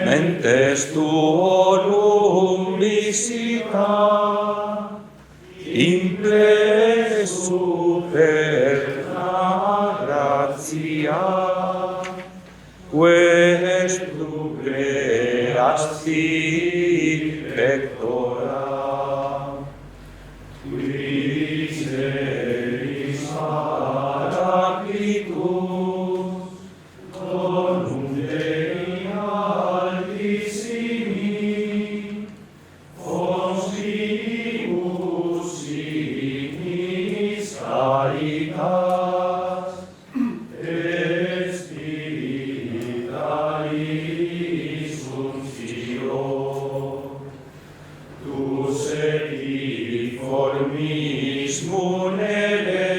Mentes tuorum visita, imple super gratia, questum creasti pectora, qui seris paraclitus, donum Dei altissimi, constibus signis caritas, et spiritualis untio, tu sequiformis munere,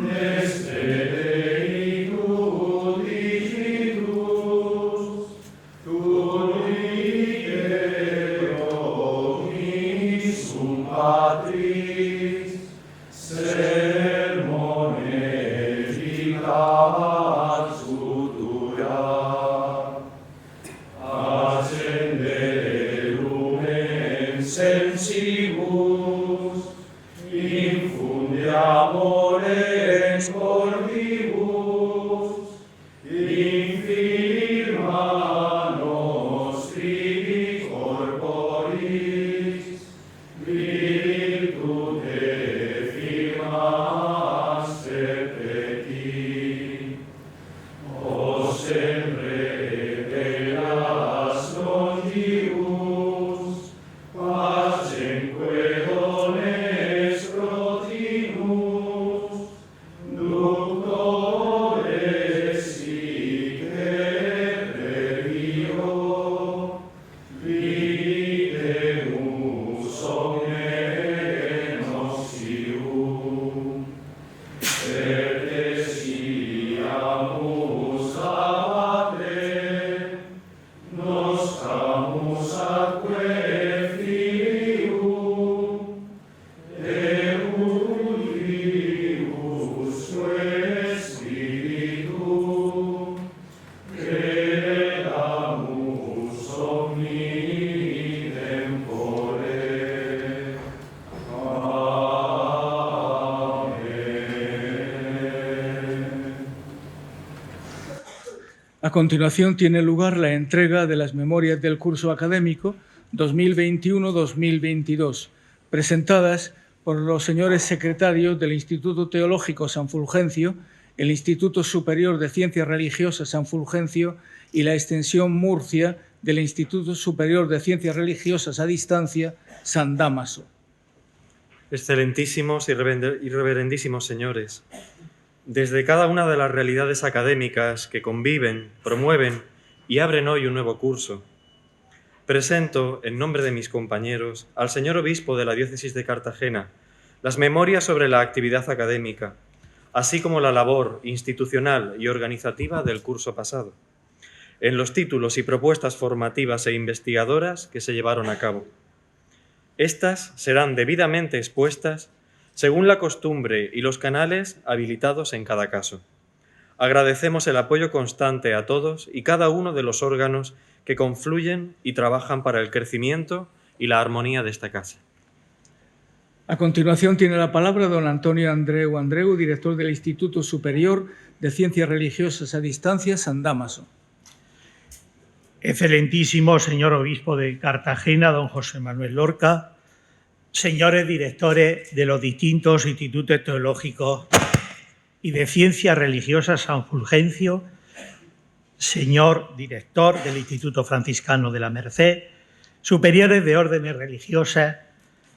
neste Dei digitus, Sum Patris, sermone dicat futura, accendere lumen sensibus, infunde amores corvibus, infirma nostri corporis, virtute firmas perpeti, o sempre velas longius, pacemque dones protinus, ductores sique revio, videmus omne nocium, pertesiamus a Patre, nostramus atque Filium, Eulibus Spiritum, credamus omni tempore. A continuación tiene lugar la entrega de las memorias del curso académico 2021-2022, presentadas por los señores secretarios del Instituto Teológico San Fulgencio, el Instituto Superior de Ciencias Religiosas San Fulgencio y la Extensión Murcia del Instituto Superior de Ciencias Religiosas a Distancia San Dámaso. Excelentísimos y reverendísimos señores, desde cada una de las realidades académicas que conviven, promueven y abren hoy un nuevo curso, presento, en nombre de mis compañeros, al señor obispo de la Diócesis de Cartagena, las memorias sobre la actividad académica, así como la labor institucional y organizativa del curso pasado, en los títulos y propuestas formativas e investigadoras que se llevaron a cabo. Estas serán debidamente expuestas según la costumbre y los canales habilitados en cada caso. Agradecemos el apoyo constante a todos y cada uno de los órganos que confluyen y trabajan para el crecimiento y la armonía de esta casa. A continuación tiene la palabra don Antonio Andreu, director del Instituto Superior de Ciencias Religiosas a Distancia San Dámaso. Excelentísimo señor obispo de Cartagena, don José Manuel Lorca, señores directores de los distintos institutos teológicos y de Ciencias Religiosas San Fulgencio, señor director del Instituto Franciscano de la Merced, superiores de órdenes religiosas,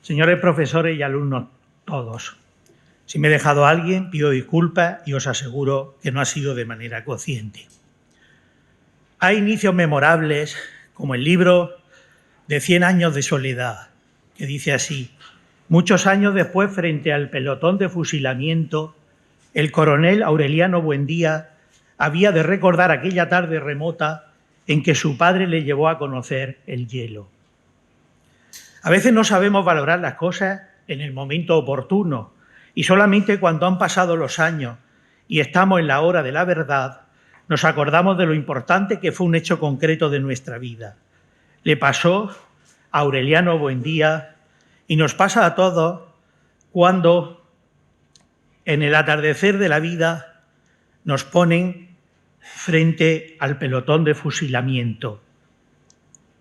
señores profesores y alumnos todos. Si me he dejado a alguien, pido disculpas y os aseguro que no ha sido de manera consciente. Hay inicios memorables, como el libro de 100 años de soledad, que dice así: muchos años después, frente al pelotón de fusilamiento, el coronel Aureliano Buendía había de recordar aquella tarde remota en que su padre le llevó a conocer el hielo. A veces no sabemos valorar las cosas en el momento oportuno y solamente cuando han pasado los años y estamos en la hora de la verdad, nos acordamos de lo importante que fue un hecho concreto de nuestra vida. Le pasó a Aureliano Buendía y nos pasa a todos cuando en el atardecer de la vida nos ponen frente al pelotón de fusilamiento.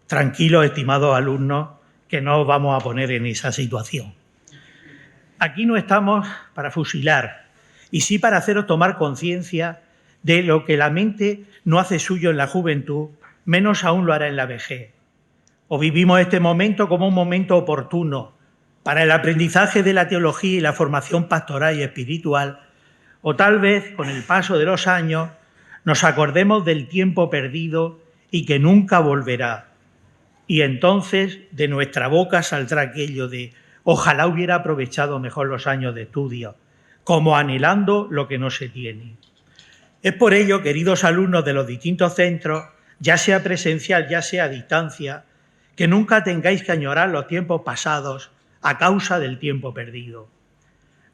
Tranquilos, estimados alumnos, que no os vamos a poner en esa situación. Aquí no estamos para fusilar, y sí para haceros tomar conciencia de lo que la mente no hace suyo en la juventud, menos aún lo hará en la vejez. O vivimos este momento como un momento oportuno para el aprendizaje de la teología y la formación pastoral y espiritual, o tal vez, con el paso de los años, nos acordemos del tiempo perdido y que nunca volverá. Y entonces de nuestra boca saldrá aquello de ojalá hubiera aprovechado mejor los años de estudio, como anhelando lo que no se tiene. Es por ello, queridos alumnos de los distintos centros, ya sea presencial, ya sea a distancia, que nunca tengáis que añorar los tiempos pasados a causa del tiempo perdido.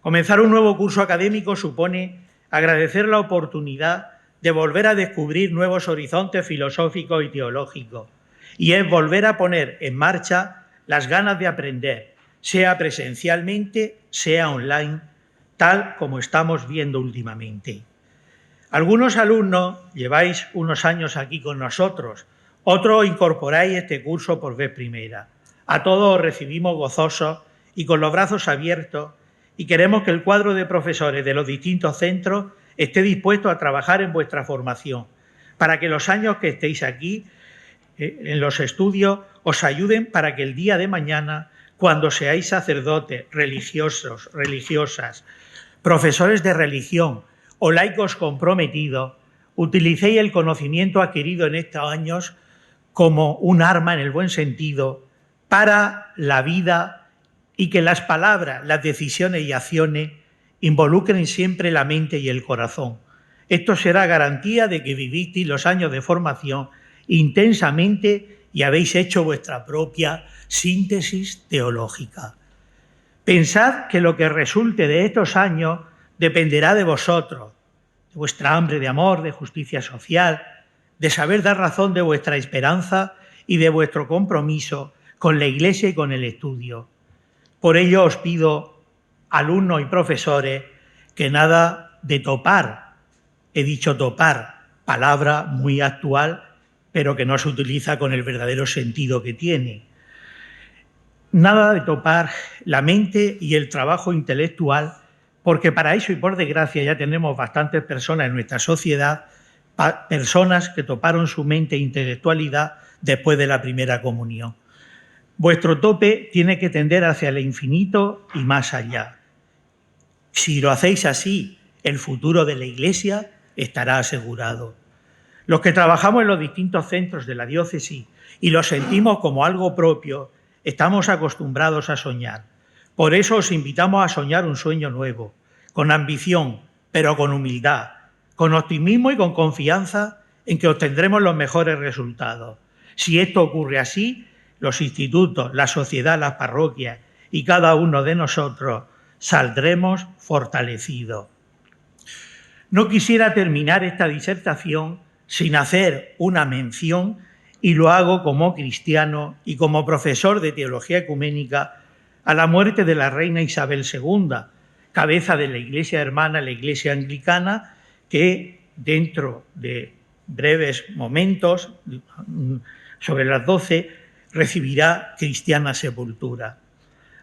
Comenzar un nuevo curso académico supone agradecer la oportunidad de volver a descubrir nuevos horizontes filosóficos y teológicos, y es volver a poner en marcha las ganas de aprender, sea presencialmente, sea online, tal como estamos viendo últimamente. Algunos alumnos lleváis unos años aquí con nosotros, otros incorporáis este curso por vez primera. A todos os recibimos gozosos y con los brazos abiertos y queremos que el cuadro de profesores de los distintos centros esté dispuesto a trabajar en vuestra formación, para que los años que estéis aquí en los estudios os ayuden para que el día de mañana, cuando seáis sacerdotes, religiosos, religiosas, profesores de religión o laicos comprometidos, utilicéis el conocimiento adquirido en estos años como un arma en el buen sentido para la vida y que las palabras, las decisiones y acciones involucren siempre la mente y el corazón. Esto será garantía de que vivisteis los años de formación intensamente y habéis hecho vuestra propia síntesis teológica. Pensad que lo que resulte de estos años dependerá de vosotros, de vuestra hambre de amor, de justicia social, de saber dar razón de vuestra esperanza y de vuestro compromiso con la Iglesia y con el estudio. Por ello os pido, alumnos y profesores, que nada de topar, he dicho topar, palabra muy actual, pero que no se utiliza con el verdadero sentido que tiene. Nada de topar la mente y el trabajo intelectual, porque para eso y por desgracia ya tenemos bastantes personas en nuestra sociedad, personas que toparon su mente e intelectualidad después de la primera comunión. Vuestro tope tiene que tender hacia el infinito y más allá. Si lo hacéis así, el futuro de la Iglesia estará asegurado. Los que trabajamos en los distintos centros de la diócesis y lo sentimos como algo propio, estamos acostumbrados a soñar. Por eso os invitamos a soñar un sueño nuevo, con ambición, pero con humildad, con optimismo y con confianza en que obtendremos los mejores resultados. Si esto ocurre así, los institutos, la sociedad, las parroquias y cada uno de nosotros saldremos fortalecidos. No quisiera terminar esta disertación sin hacer una mención, y lo hago como cristiano y como profesor de teología ecuménica, a la muerte de la reina Isabel II, cabeza de la Iglesia hermana, la Iglesia anglicana, que dentro de breves momentos, sobre las 12, recibirá cristiana sepultura.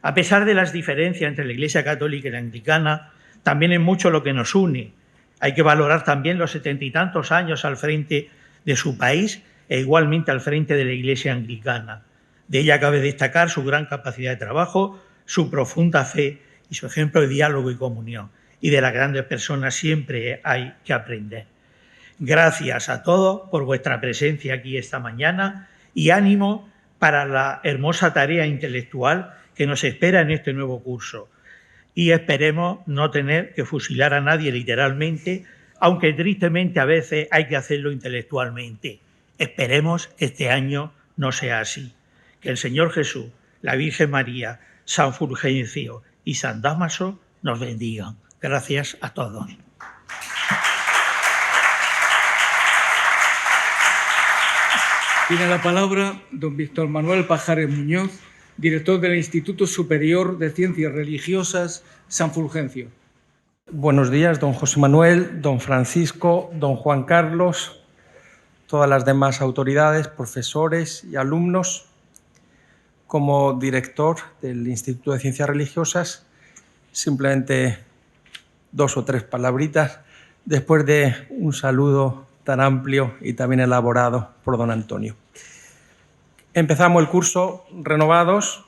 A pesar de las diferencias entre la Iglesia católica y la anglicana, también es mucho lo que nos une. Hay que valorar también los 70 y tantos años al frente de su país e igualmente al frente de la Iglesia anglicana. De ella cabe destacar su gran capacidad de trabajo, su profunda fe y su ejemplo de diálogo y comunión. Y de las grandes personas siempre hay que aprender. Gracias a todos por vuestra presencia aquí esta mañana y ánimo para la hermosa tarea intelectual que nos espera en este nuevo curso. y esperemos no tener que fusilar a nadie literalmente, aunque tristemente a veces hay que hacerlo intelectualmente. Esperemos que este año no sea así. Que el Señor Jesús, la Virgen María, San Fulgencio y San Dámaso nos bendigan. Gracias a todos. Tiene la palabra don Víctor Manuel Pajares Muñoz, director del Instituto Superior de Ciencias Religiosas San Fulgencio. Buenos días, don José Manuel, don Francisco, don Juan Carlos, todas las demás autoridades, profesores y alumnos. Como director del Instituto de Ciencias Religiosas, simplemente 2 o 3 palabritas después de un saludo tan amplio y también elaborado por don Antonio. Empezamos el curso renovados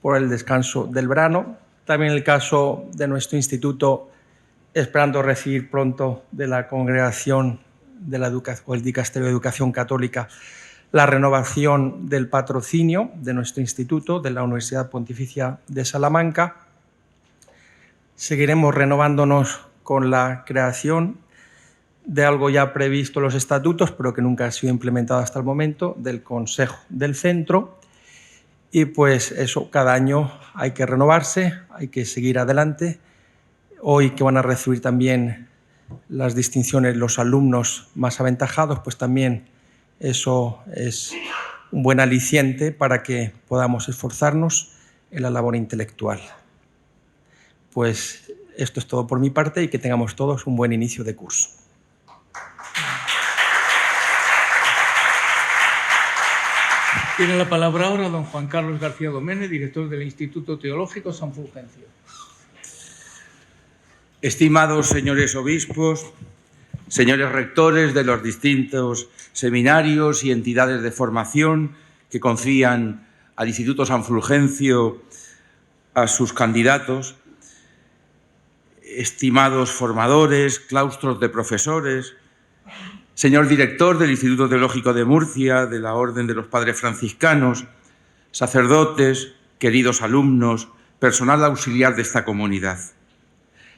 por el descanso del verano, también el caso de nuestro instituto, esperando recibir pronto de la Congregación de la o el Dicasterio de Educación Católica la renovación del patrocinio de nuestro instituto, de la Universidad Pontificia de Salamanca. Seguiremos renovándonos con la creación de algo ya previsto en los estatutos, pero que nunca ha sido implementado hasta el momento, del Consejo del Centro. Y pues eso, cada año hay que renovarse, hay que seguir adelante. Hoy que van a recibir también las distinciones los alumnos más aventajados, pues también eso es un buen aliciente para que podamos esforzarnos en la labor intelectual. Pues esto es todo por mi parte y que tengamos todos un buen inicio de curso. Tiene la palabra ahora don Juan Carlos García Domene, director del Instituto Teológico San Fulgencio. Estimados señores obispos, señores rectores de los distintos seminarios y entidades de formación que confían al Instituto San Fulgencio a sus candidatos, estimados formadores, claustros de profesores, señor director del Instituto Teológico de Murcia, de la Orden de los Padres Franciscanos, sacerdotes, queridos alumnos, personal auxiliar de esta comunidad.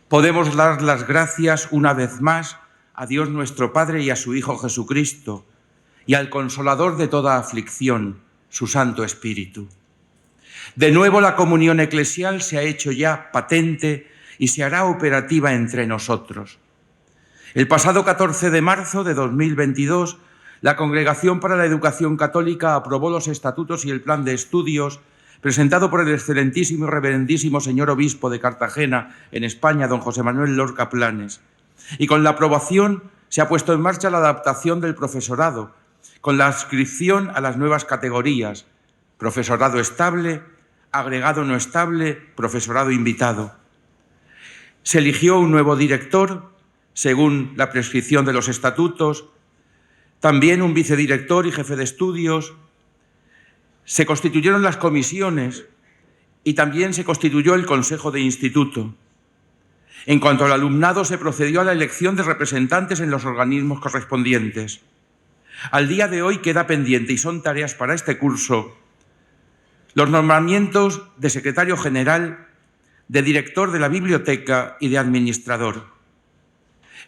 Podemos dar las gracias una vez más a Dios nuestro Padre y a su Hijo Jesucristo y al Consolador de toda aflicción, su Santo Espíritu. De nuevo la comunión eclesial se ha hecho ya patente y se hará operativa entre nosotros. El pasado 14 de marzo de 2022, la Congregación para la Educación Católica aprobó los estatutos y el plan de estudios presentado por el excelentísimo y reverendísimo señor obispo de Cartagena, en España, don José Manuel Lorca Planes. Y con la aprobación se ha puesto en marcha la adaptación del profesorado, con la adscripción a las nuevas categorías: profesorado estable, agregado no estable, profesorado invitado. Se eligió un nuevo director, según la prescripción de los estatutos, también un vicedirector y jefe de estudios. Se constituyeron las comisiones y también se constituyó el Consejo de Instituto. En cuanto al alumnado, se procedió a la elección de representantes en los organismos correspondientes. Al día de hoy queda pendiente, y son tareas para este curso, los nombramientos de secretario general, de director de la biblioteca y de administrador.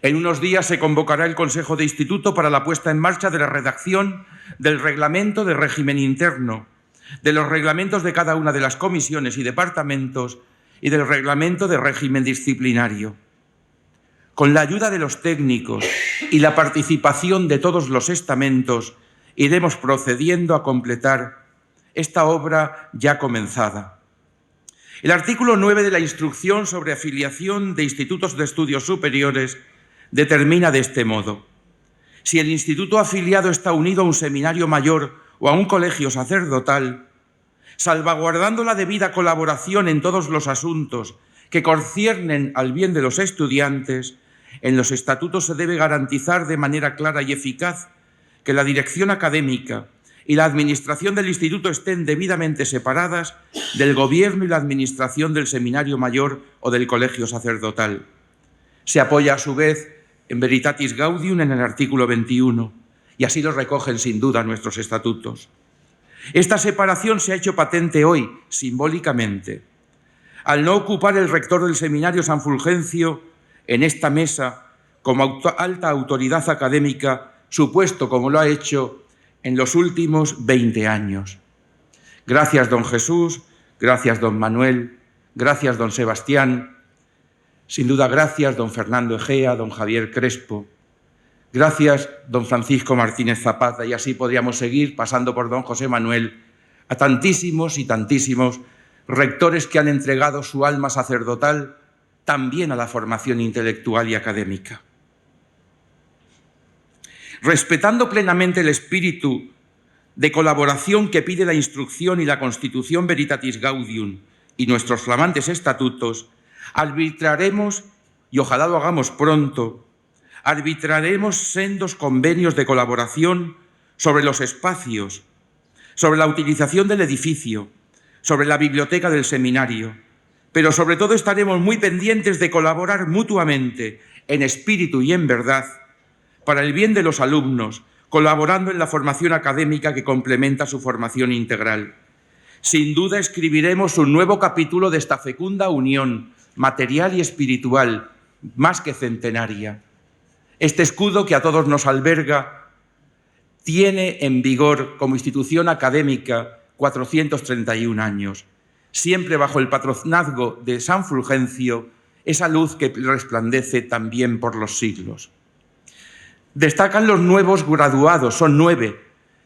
En unos días se convocará el Consejo de Instituto para la puesta en marcha de la redacción del reglamento de régimen interno, de los reglamentos de cada una de las comisiones y departamentos y del reglamento de régimen disciplinario. Con la ayuda de los técnicos y la participación de todos los estamentos, iremos procediendo a completar esta obra ya comenzada. El artículo 9 de la Instrucción sobre afiliación de institutos de estudios superiores determina de este modo: si el instituto afiliado está unido a un seminario mayor o a un colegio sacerdotal, salvaguardando la debida colaboración en todos los asuntos que conciernen al bien de los estudiantes, en los estatutos se debe garantizar de manera clara y eficaz que la dirección académica y la administración del instituto estén debidamente separadas del gobierno y la administración del seminario mayor o del colegio sacerdotal. Se apoya a su vez en Veritatis Gaudium en el artículo 21, y así lo recogen sin duda nuestros estatutos. Esta separación se ha hecho patente hoy, simbólicamente. al no ocupar el rector del Seminario San Fulgencio en esta mesa como alta autoridad académica, su puesto como lo ha hecho en los últimos 20 años. Gracias, don Jesús, gracias, don Manuel, gracias, don Sebastián, sin duda gracias, don Fernando Egea, don Javier Crespo, gracias, don Francisco Martínez Zapata, y así podríamos seguir pasando por don José Manuel, a tantísimos y tantísimos rectores que han entregado su alma sacerdotal también a la formación intelectual y académica. Respetando plenamente el espíritu de colaboración que pide la instrucción y la Constitución Veritatis Gaudium y nuestros flamantes estatutos, arbitraremos, y ojalá lo hagamos pronto, arbitraremos sendos convenios de colaboración sobre los espacios, sobre la utilización del edificio, sobre la biblioteca del seminario, pero sobre todo estaremos muy pendientes de colaborar mutuamente en espíritu y en verdad para el bien de los alumnos, colaborando en la formación académica que complementa su formación integral. Sin duda escribiremos un nuevo capítulo de esta fecunda unión material y espiritual, más que centenaria. Este escudo que a todos nos alberga tiene en vigor como institución académica 431 años, siempre bajo el patronazgo de San Fulgencio, esa luz que resplandece también por los siglos. Destacan los nuevos graduados, son 9,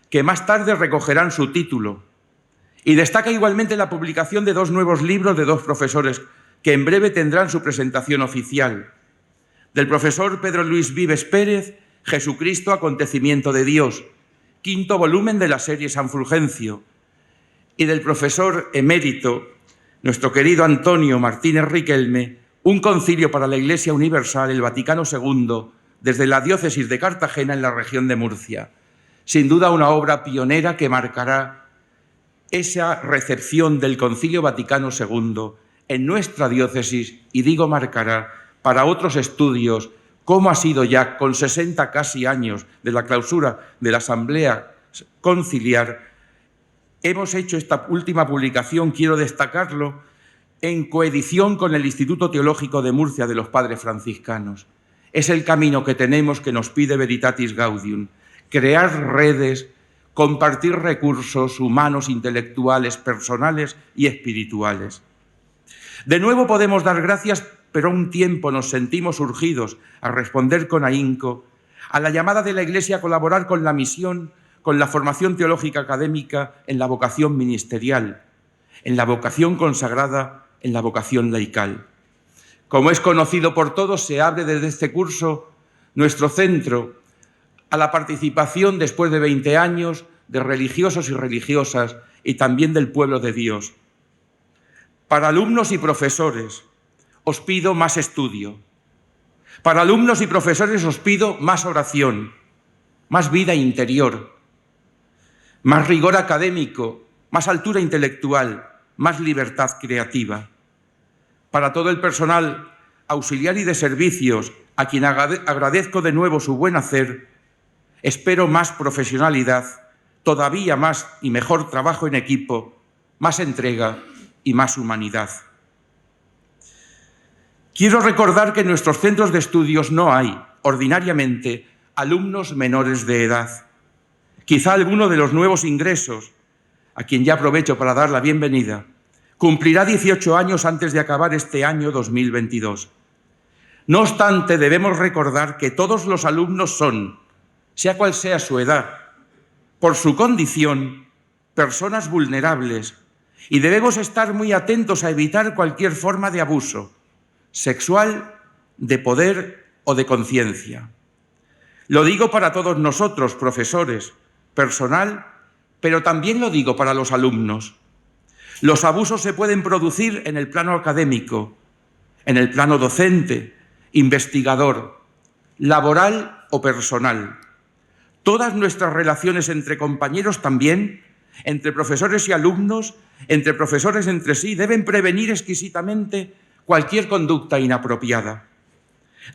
que más tarde recogerán su título. Y destaca igualmente la publicación de 2 nuevos libros de 2 profesores que en breve tendrán su presentación oficial. Del profesor Pedro Luis Vives Pérez, Jesucristo, acontecimiento de Dios, 5º volumen de la serie San Fulgencio. Y del profesor emérito, nuestro querido Antonio Martínez Riquelme, un concilio para la Iglesia Universal, el Vaticano II, desde la diócesis de Cartagena en la región de Murcia. Sin duda una obra pionera que marcará esa recepción del Concilio Vaticano II en nuestra diócesis, y digo marcará para otros estudios, como ha sido ya con 60 casi años de la clausura de la Asamblea Conciliar. Hemos hecho esta última publicación, quiero destacarlo, en coedición con el Instituto Teológico de Murcia de los Padres Franciscanos. Es el camino que tenemos, que nos pide Veritatis Gaudium, crear redes, compartir recursos humanos, intelectuales, personales y espirituales. De nuevo podemos dar gracias, pero a un tiempo nos sentimos urgidos a responder con ahínco a la llamada de la Iglesia a colaborar con la misión, con la formación teológica académica en la vocación ministerial, en la vocación consagrada, en la vocación laical. Como es conocido por todos, se abre desde este curso nuestro centro a la participación, después de 20 años, de religiosos y religiosas y también del pueblo de Dios. Para alumnos y profesores os pido más estudio. Para alumnos y profesores os pido más oración, más vida interior, más rigor académico, más altura intelectual, más libertad creativa. Para todo el personal auxiliar y de servicios, a quien agradezco de nuevo su buen hacer, espero más profesionalidad, todavía más y mejor trabajo en equipo, más entrega y más humanidad. Quiero recordar que en nuestros centros de estudios no hay, ordinariamente, alumnos menores de edad. Quizá alguno de los nuevos ingresos, a quien ya aprovecho para dar la bienvenida, cumplirá 18 años antes de acabar este año 2022. No obstante, debemos recordar que todos los alumnos son, sea cual sea su edad, por su condición, personas vulnerables, y debemos estar muy atentos a evitar cualquier forma de abuso sexual, de poder o de conciencia. Lo digo para todos nosotros, profesores, personal, pero también lo digo para los alumnos. Los abusos se pueden producir en el plano académico, en el plano docente, investigador, laboral o personal. Todas nuestras relaciones entre compañeros también, entre profesores y alumnos, entre profesores entre sí, deben prevenir exquisitamente cualquier conducta inapropiada.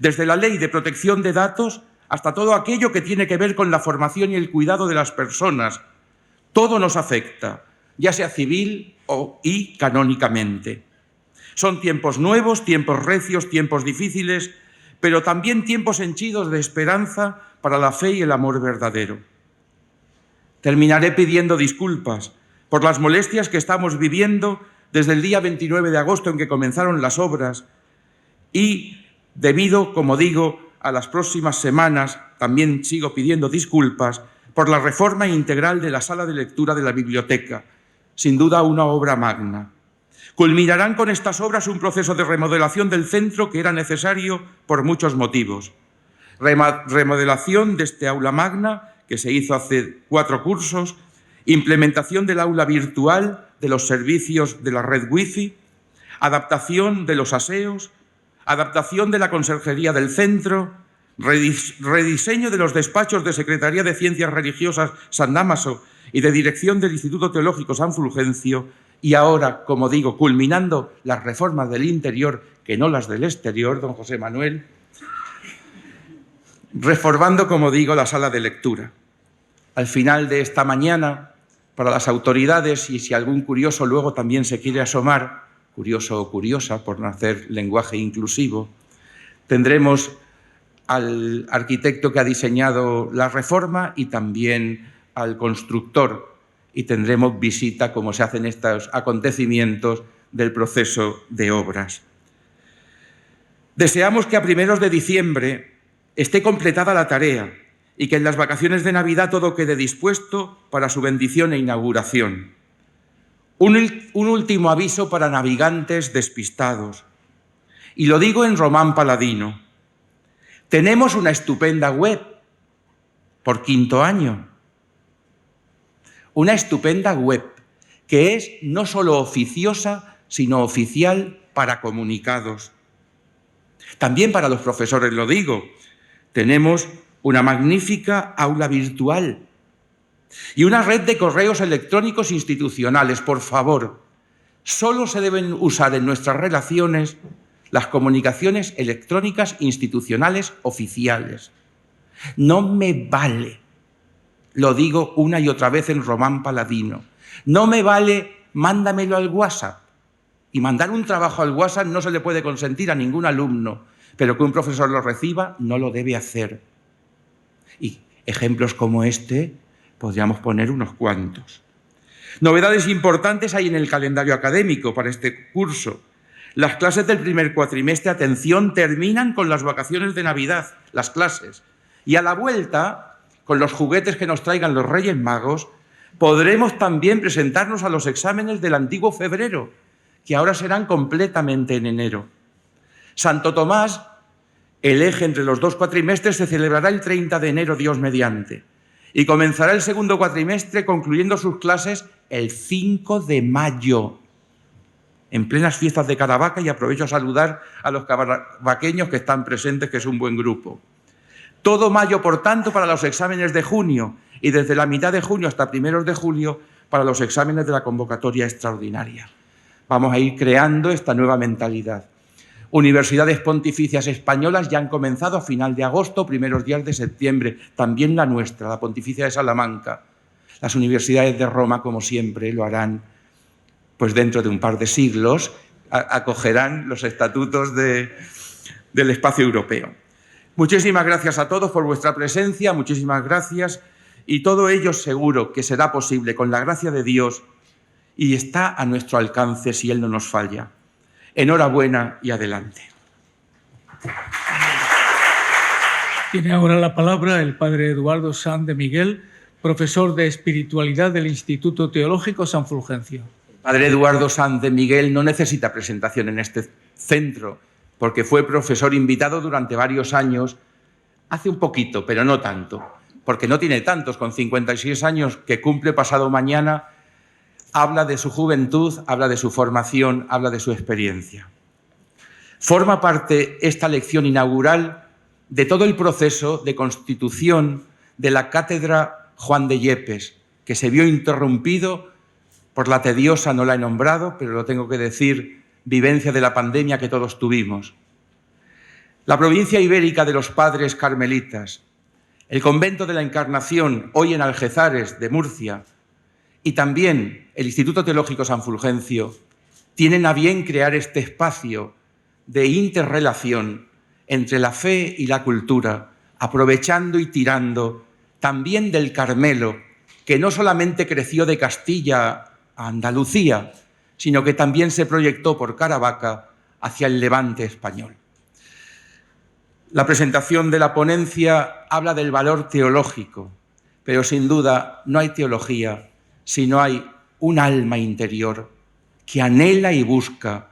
Desde la Ley de Protección de Datos hasta todo aquello que tiene que ver con la formación y el cuidado de las personas, todo nos afecta, ya sea civil y canónicamente. Son tiempos nuevos, tiempos recios, tiempos difíciles, pero también tiempos henchidos de esperanza para la fe y el amor verdadero. Terminaré pidiendo disculpas por las molestias que estamos viviendo desde el día 29 de agosto en que comenzaron las obras y debido, como digo, a las próximas semanas también sigo pidiendo disculpas por la reforma integral de la sala de lectura de la biblioteca, sin duda una obra magna. Culminarán con estas obras un proceso de remodelación del centro que era necesario por muchos motivos. Remodelación de este aula magna, que se hizo hace 4 cursos, implementación del aula virtual, de los servicios de la red Wi-Fi, adaptación de los aseos, adaptación de la conserjería del centro, rediseño de los despachos de Secretaría de Ciencias Religiosas San Dámaso y de Dirección del Instituto Teológico San Fulgencio y ahora, como digo, culminando las reformas del interior, que no las del exterior, don José Manuel, reformando, como digo, la sala de lectura. Al final de esta mañana, para las autoridades, y si algún curioso luego también se quiere asomar, curioso o curiosa, por no hacer lenguaje inclusivo, tendremos al arquitecto que ha diseñado la reforma y también al constructor, y tendremos visita, como se hacen estos acontecimientos, del proceso de obras. Deseamos que a primeros de diciembre esté completada la tarea y que en las vacaciones de Navidad todo quede dispuesto para su bendición e inauguración. Un último aviso para navegantes despistados, y lo digo en román paladino. Tenemos una estupenda web por 5º año. Una estupenda web que es no solo oficiosa, sino oficial para comunicados. También para los profesores lo digo. Tenemos una magnífica aula virtual y una red de correos electrónicos institucionales. Por favor, solo se deben usar en nuestras relaciones las comunicaciones electrónicas institucionales oficiales. No me vale, lo digo una y otra vez en román paladino, no me vale mándamelo al WhatsApp. Y mandar un trabajo al WhatsApp no se le puede consentir a ningún alumno, pero que un profesor lo reciba no lo debe hacer. Y ejemplos como este podríamos poner unos cuantos. Novedades importantes hay en el calendario académico para este curso. Las clases del primer cuatrimestre, atención, terminan con las vacaciones de Navidad, las clases. Y a la vuelta, con los juguetes que nos traigan los Reyes Magos, podremos también presentarnos a los exámenes del antiguo febrero, que ahora serán completamente en enero. Santo Tomás, el eje entre los 2 cuatrimestres, se celebrará el 30 de enero, Dios mediante, y comenzará el segundo cuatrimestre concluyendo sus clases el 5 de mayo, en plenas fiestas de Caravaca, y aprovecho a saludar a los caravaqueños que están presentes, que es un buen grupo. Todo mayo, por tanto, para los exámenes de junio, y desde la mitad de junio hasta primeros de julio para los exámenes de la convocatoria extraordinaria. Vamos a ir creando esta nueva mentalidad. Universidades pontificias españolas ya han comenzado a final de agosto, primeros días de septiembre, también la nuestra, la Pontificia de Salamanca. Las universidades de Roma, como siempre, lo harán pues dentro de un par de siglos, acogerán los estatutos del espacio europeo. Muchísimas gracias a todos por vuestra presencia, muchísimas gracias, y todo ello seguro que será posible con la gracia de Dios y está a nuestro alcance si Él no nos falla. Enhorabuena y adelante. Tiene ahora la palabra el padre Eduardo Sanz de Miguel, profesor de espiritualidad del Instituto Teológico San Fulgencio. Padre Eduardo Sanz de Miguel no necesita presentación en este centro, porque fue profesor invitado durante varios años, hace un poquito, pero no tanto, porque no tiene tantos, con 56 años que cumple pasado mañana. Habla de su juventud, habla de su formación, habla de su experiencia. Forma parte esta lección inaugural de todo el proceso de constitución de la Cátedra Juan de Yepes, que se vio interrumpido por la tediosa, no la he nombrado, pero lo tengo que decir, vivencia de la pandemia que todos tuvimos. La provincia ibérica de los Padres Carmelitas, el Convento de la Encarnación, hoy en Algezares de Murcia, y también el Instituto Teológico San Fulgencio, tienen a bien crear este espacio de interrelación entre la fe y la cultura, aprovechando y tirando también del Carmelo, que no solamente creció de Castilla a Andalucía, sino que también se proyectó por Caravaca hacia el Levante español. La presentación de la ponencia habla del valor teológico, pero sin duda no hay teología si no hay un alma interior que anhela y busca,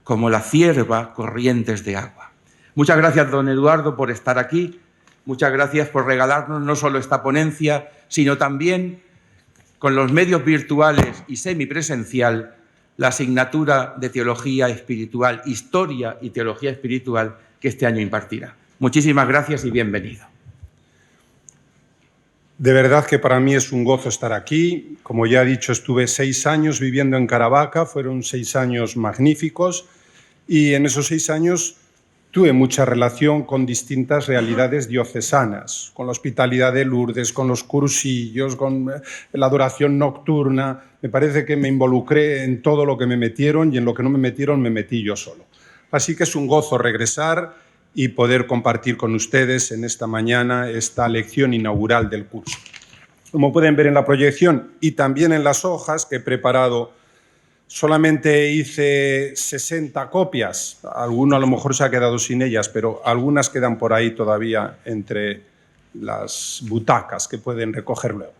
como la cierva, corrientes de agua. Muchas gracias, don Eduardo, por estar aquí. Muchas gracias por regalarnos no solo esta ponencia, sino también, con los medios virtuales y semipresencial, la asignatura de Teología Espiritual, Historia y Teología Espiritual que este año impartirá. Muchísimas gracias y bienvenido. De verdad que para mí es un gozo estar aquí. Como ya he dicho, estuve 6 años viviendo en Caravaca, fueron 6 años magníficos y en esos 6 años tuve mucha relación con distintas realidades diocesanas, con la hospitalidad de Lourdes, con los cursillos, con la adoración nocturna. Me parece que me involucré en todo lo que me metieron y en lo que no me metieron me metí yo solo. Así que es un gozo regresar y poder compartir con ustedes en esta mañana esta lección inaugural del curso. Como pueden ver en la proyección y también en las hojas que he preparado, solamente hice 60 copias. Alguno a lo mejor se ha quedado sin ellas, pero algunas quedan por ahí todavía entre las butacas que pueden recoger luego.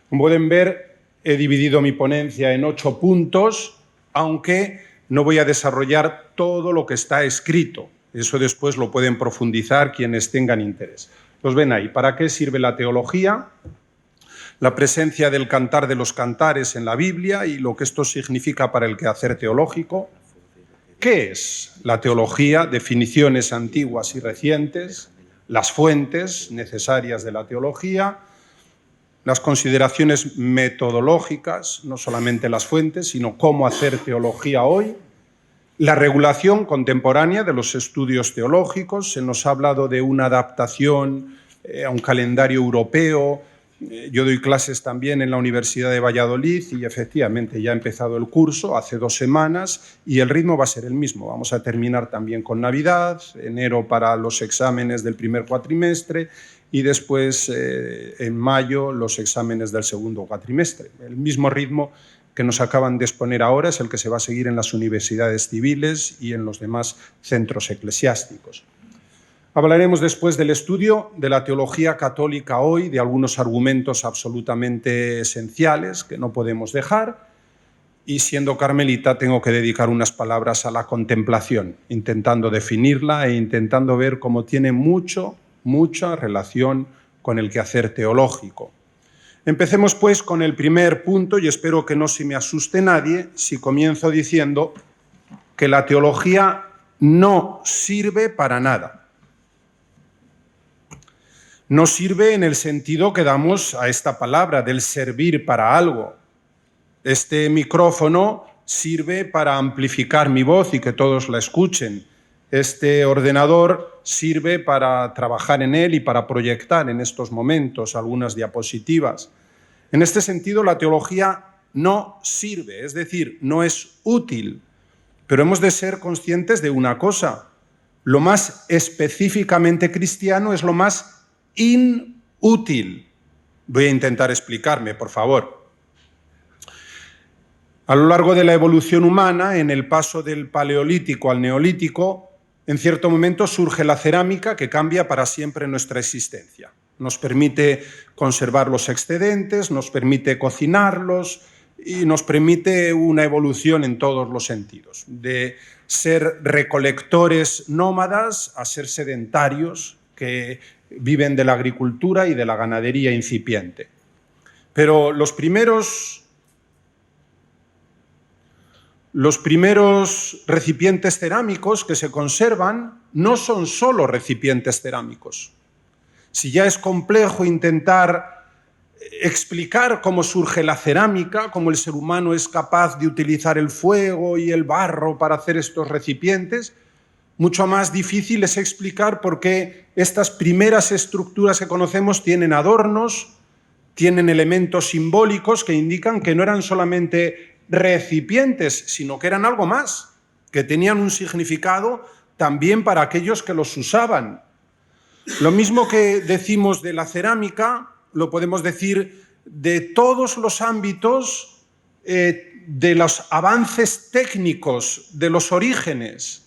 Como pueden ver, he dividido mi ponencia en 8 puntos, aunque no voy a desarrollar todo lo que está escrito. Eso después lo pueden profundizar quienes tengan interés. Los ven ahí. ¿Para qué sirve la teología? La presencia del cantar de los cantares en la Biblia y lo que esto significa para el quehacer teológico. ¿Qué es la teología? Definiciones antiguas y recientes, las fuentes necesarias de la teología, las consideraciones metodológicas, no solamente las fuentes, sino cómo hacer teología hoy, la regulación contemporánea de los estudios teológicos. Se nos ha hablado de una adaptación a un calendario europeo. Yo doy clases también en la Universidad de Valladolid y efectivamente ya ha empezado el curso hace 2 semanas y el ritmo va a ser el mismo. Vamos a terminar también con Navidad, enero para los exámenes del primer cuatrimestre y después en mayo los exámenes del segundo cuatrimestre. El mismo ritmo que nos acaban de exponer ahora es el que se va a seguir en las universidades civiles y en los demás centros eclesiásticos. Hablaremos después del estudio de la teología católica hoy, de algunos argumentos absolutamente esenciales que no podemos dejar, y siendo carmelita tengo que dedicar unas palabras a la contemplación, intentando definirla e intentando ver cómo tiene mucha relación con el quehacer teológico. Empecemos pues con el primer punto y espero que no se me asuste nadie si comienzo diciendo que la teología no sirve para nada. No sirve en el sentido que damos a esta palabra del servir para algo. Este micrófono sirve para amplificar mi voz y que todos la escuchen. Este ordenador sirve para trabajar en él y para proyectar en estos momentos algunas diapositivas. En este sentido, la teología no sirve, es decir, no es útil. Pero hemos de ser conscientes de una cosa. Lo más específicamente cristiano es lo más inútil. Voy a intentar explicarme, por favor. A lo largo de la evolución humana, en el paso del Paleolítico al Neolítico, en cierto momento surge la cerámica que cambia para siempre nuestra existencia. Nos permite conservar los excedentes, nos permite cocinarlos y nos permite una evolución en todos los sentidos. De ser recolectores nómadas a ser sedentarios que viven de la agricultura y de la ganadería incipiente. Pero los primeros recipientes cerámicos que se conservan no son solo recipientes cerámicos. Si ya es complejo intentar explicar cómo surge la cerámica, cómo el ser humano es capaz de utilizar el fuego y el barro para hacer estos recipientes, mucho más difícil es explicar por qué estas primeras estructuras que conocemos tienen adornos, tienen elementos simbólicos que indican que no eran solamente recipientes, sino que eran algo más, que tenían un significado también para aquellos que los usaban. Lo mismo que decimos de la cerámica, lo podemos decir de todos los ámbitos de los avances técnicos, de los orígenes.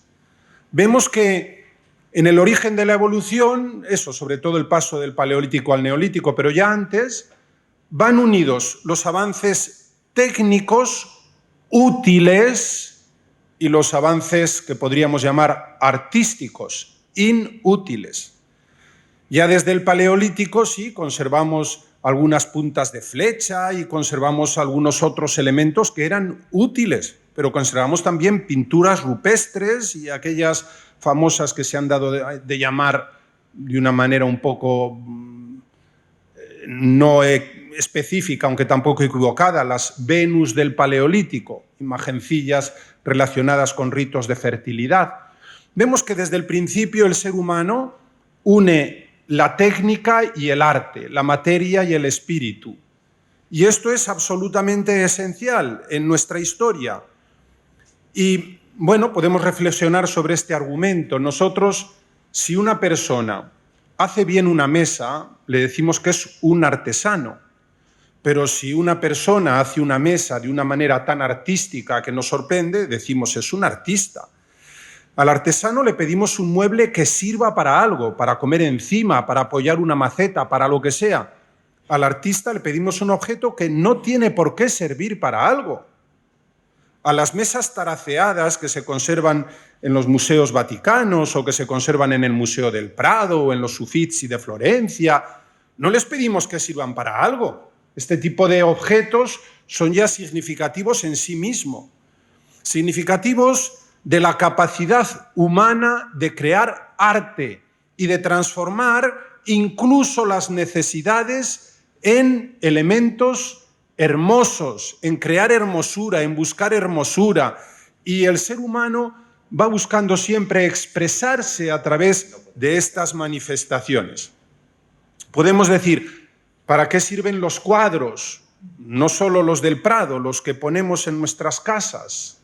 Vemos que en el origen de la evolución, eso, sobre todo el paso del Paleolítico al Neolítico, pero ya antes, van unidos los avances técnicos útiles y los avances que podríamos llamar artísticos, inútiles. Ya desde el Paleolítico sí conservamos algunas puntas de flecha y conservamos algunos otros elementos que eran útiles, pero conservamos también pinturas rupestres y aquellas famosas que se han dado de llamar de una manera un poco no específica, aunque tampoco equivocada, las Venus del Paleolítico, imagencillas relacionadas con ritos de fertilidad. Vemos que desde el principio el ser humano une la técnica y el arte, la materia y el espíritu. Y esto es absolutamente esencial en nuestra historia. Y, bueno, podemos reflexionar sobre este argumento. Nosotros, si una persona hace bien una mesa, le decimos que es un artesano. Pero si una persona hace una mesa de una manera tan artística que nos sorprende, decimos es un artista. Al artesano le pedimos un mueble que sirva para algo, para comer encima, para apoyar una maceta, para lo que sea. Al artista le pedimos un objeto que no tiene por qué servir para algo. A las mesas taraceadas que se conservan en los museos vaticanos o que se conservan en el Museo del Prado o en los Uffizi de Florencia, no les pedimos que sirvan para algo. Este tipo de objetos son ya significativos en sí mismo. Significativos de la capacidad humana de crear arte y de transformar incluso las necesidades en elementos hermosos, en crear hermosura, en buscar hermosura. Y el ser humano va buscando siempre expresarse a través de estas manifestaciones. Podemos decir, ¿para qué sirven los cuadros? No solo los del Prado, los que ponemos en nuestras casas.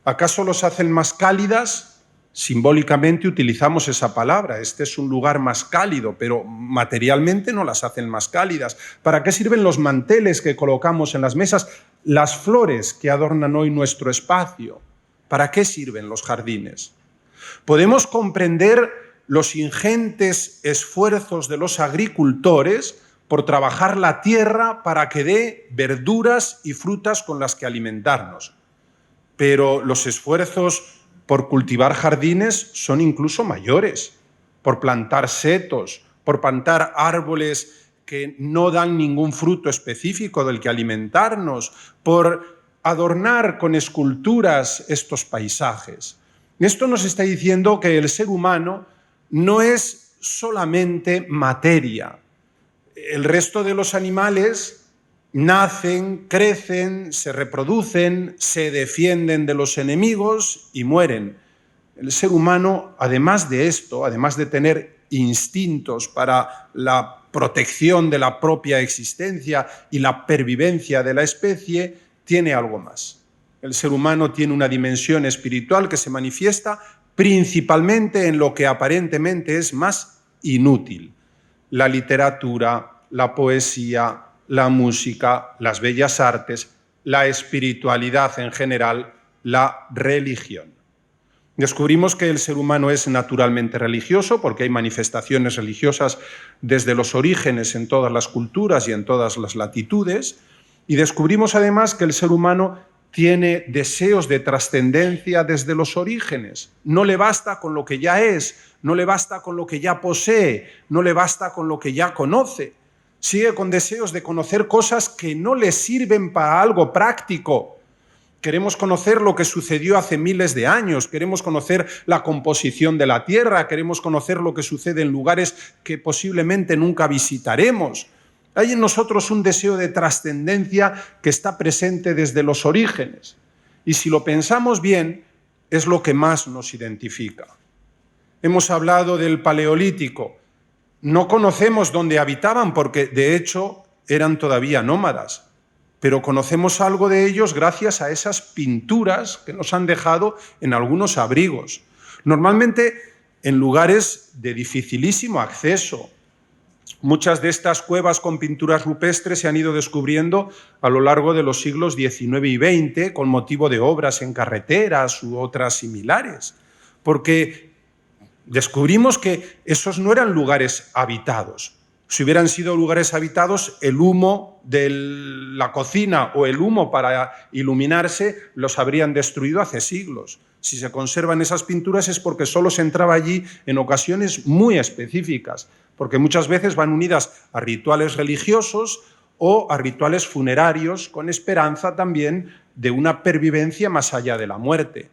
¿Acaso los hacen más cálidas? Simbólicamente utilizamos esa palabra. Este es un lugar más cálido, pero materialmente no las hacen más cálidas. ¿Para qué sirven los manteles que colocamos en las mesas? Las flores que adornan hoy nuestro espacio. ¿Para qué sirven los jardines? Podemos comprender los ingentes esfuerzos de los agricultores por trabajar la tierra para que dé verduras y frutas con las que alimentarnos. Pero los esfuerzos por cultivar jardines son incluso mayores, por plantar setos, por plantar árboles que no dan ningún fruto específico del que alimentarnos, por adornar con esculturas estos paisajes. Esto nos está diciendo que el ser humano no es solamente materia. El resto de los animales nacen, crecen, se reproducen, se defienden de los enemigos y mueren. El ser humano, además de esto, además de tener instintos para la protección de la propia existencia y la pervivencia de la especie, tiene algo más. El ser humano tiene una dimensión espiritual que se manifiesta principalmente en lo que aparentemente es más inútil: la literatura, la poesía, la música, las bellas artes, la espiritualidad en general, la religión. Descubrimos que el ser humano es naturalmente religioso porque hay manifestaciones religiosas desde los orígenes en todas las culturas y en todas las latitudes, y descubrimos además que el ser humano tiene deseos de trascendencia desde los orígenes. No le basta con lo que ya es, no le basta con lo que ya posee, no le basta con lo que ya conoce. Sigue con deseos de conocer cosas que no le sirven para algo práctico. Queremos conocer lo que sucedió hace miles de años, queremos conocer la composición de la Tierra, queremos conocer lo que sucede en lugares que posiblemente nunca visitaremos. Hay en nosotros un deseo de trascendencia que está presente desde los orígenes. Y si lo pensamos bien, es lo que más nos identifica. Hemos hablado del Paleolítico. No conocemos dónde habitaban porque, de hecho, eran todavía nómadas. pero conocemos algo de ellos gracias a esas pinturas que nos han dejado en algunos abrigos, normalmente en lugares de dificilísimo acceso. Muchas de estas cuevas con pinturas rupestres se han ido descubriendo a lo largo de los siglos XIX y XX con motivo de obras en carreteras u otras similares, porque descubrimos que esos no eran lugares habitados. Si hubieran sido lugares habitados, el humo de la cocina o el humo para iluminarse los habrían destruido hace siglos. Si se conservan esas pinturas es porque solo se entraba allí en ocasiones muy específicas, porque muchas veces van unidas a rituales religiosos o a rituales funerarios, con esperanza también de una pervivencia más allá de la muerte.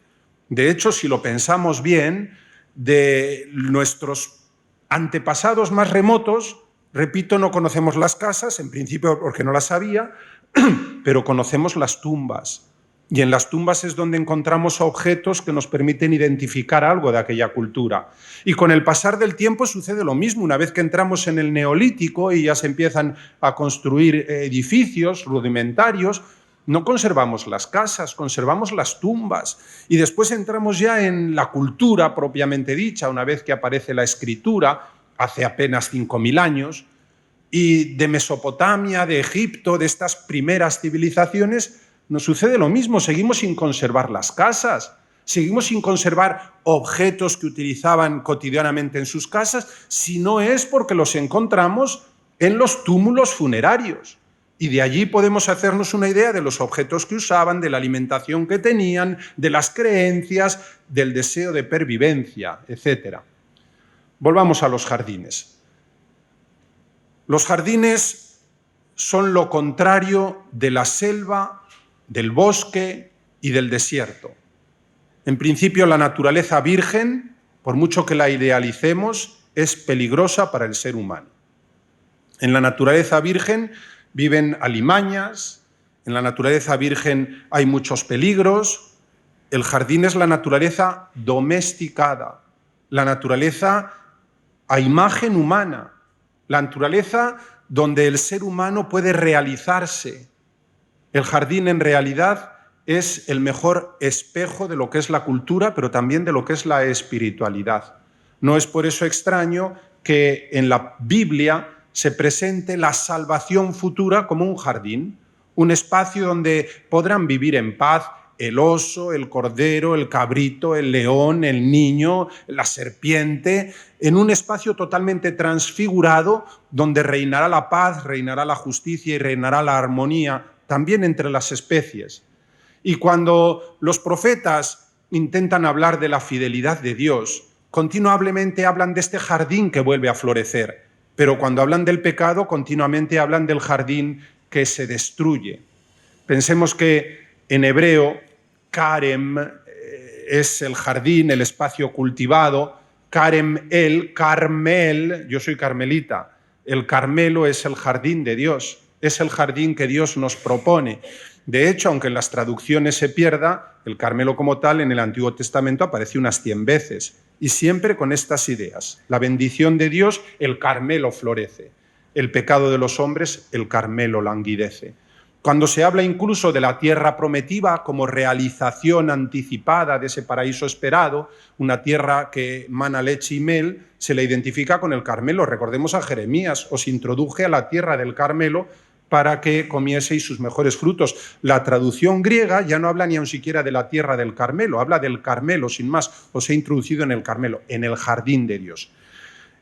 De hecho, si lo pensamos bien, de nuestros antepasados más remotos, repito, no conocemos las casas, en principio porque no las había, pero conocemos las tumbas. Y en las tumbas es donde encontramos objetos que nos permiten identificar algo de aquella cultura. Y con el pasar del tiempo sucede lo mismo. Una vez que entramos en el Neolítico y ya se empiezan a construir edificios rudimentarios, no conservamos las casas, conservamos las tumbas. Y después entramos ya en la cultura propiamente dicha, una vez que aparece la escritura, hace apenas 5.000 años, y de Mesopotamia, de Egipto, de estas primeras civilizaciones, nos sucede lo mismo. Seguimos sin conservar las casas, seguimos sin conservar objetos que utilizaban cotidianamente en sus casas, si no es porque los encontramos en los túmulos funerarios. Y de allí podemos hacernos una idea de los objetos que usaban, de la alimentación que tenían, de las creencias, del deseo de pervivencia, etc. Volvamos a los jardines. Los jardines son lo contrario de la selva, del bosque y del desierto. En principio, la naturaleza virgen, por mucho que la idealicemos, es peligrosa para el ser humano. En la naturaleza virgen viven alimañas, en la naturaleza virgen hay muchos peligros. El jardín es la naturaleza domesticada, la naturaleza a imagen humana, la naturaleza donde el ser humano puede realizarse. El jardín en realidad es el mejor espejo de lo que es la cultura, pero también de lo que es la espiritualidad. No es por eso extraño que en la Biblia se presente la salvación futura como un jardín, un espacio donde podrán vivir en paz el oso, el cordero, el cabrito, el león, el niño, la serpiente, en un espacio totalmente transfigurado donde reinará la paz, reinará la justicia y reinará la armonía también entre las especies. Y cuando los profetas intentan hablar de la fidelidad de Dios, continuamente hablan de este jardín que vuelve a florecer, pero cuando hablan del pecado, continuamente hablan del jardín que se destruye. Pensemos que en hebreo, Karem es el jardín, el espacio cultivado. Karem el, Carmel, yo soy carmelita. El Carmelo es el jardín de Dios, es el jardín que Dios nos propone. De hecho, aunque en las traducciones se pierda, el Carmelo como tal en el Antiguo Testamento aparece unas 100 veces, y siempre con estas ideas. La bendición de Dios, el Carmelo florece. El pecado de los hombres, el Carmelo languidece. Cuando se habla incluso de la tierra prometida como realización anticipada de ese paraíso esperado, una tierra que mana leche y mel, se le identifica con el Carmelo. Recordemos a Jeremías: os introduje a la tierra del Carmelo para que comieseis sus mejores frutos. La traducción griega ya no habla ni aun siquiera de la tierra del Carmelo, habla del Carmelo, sin más. Os he introducido en el Carmelo, en el jardín de Dios.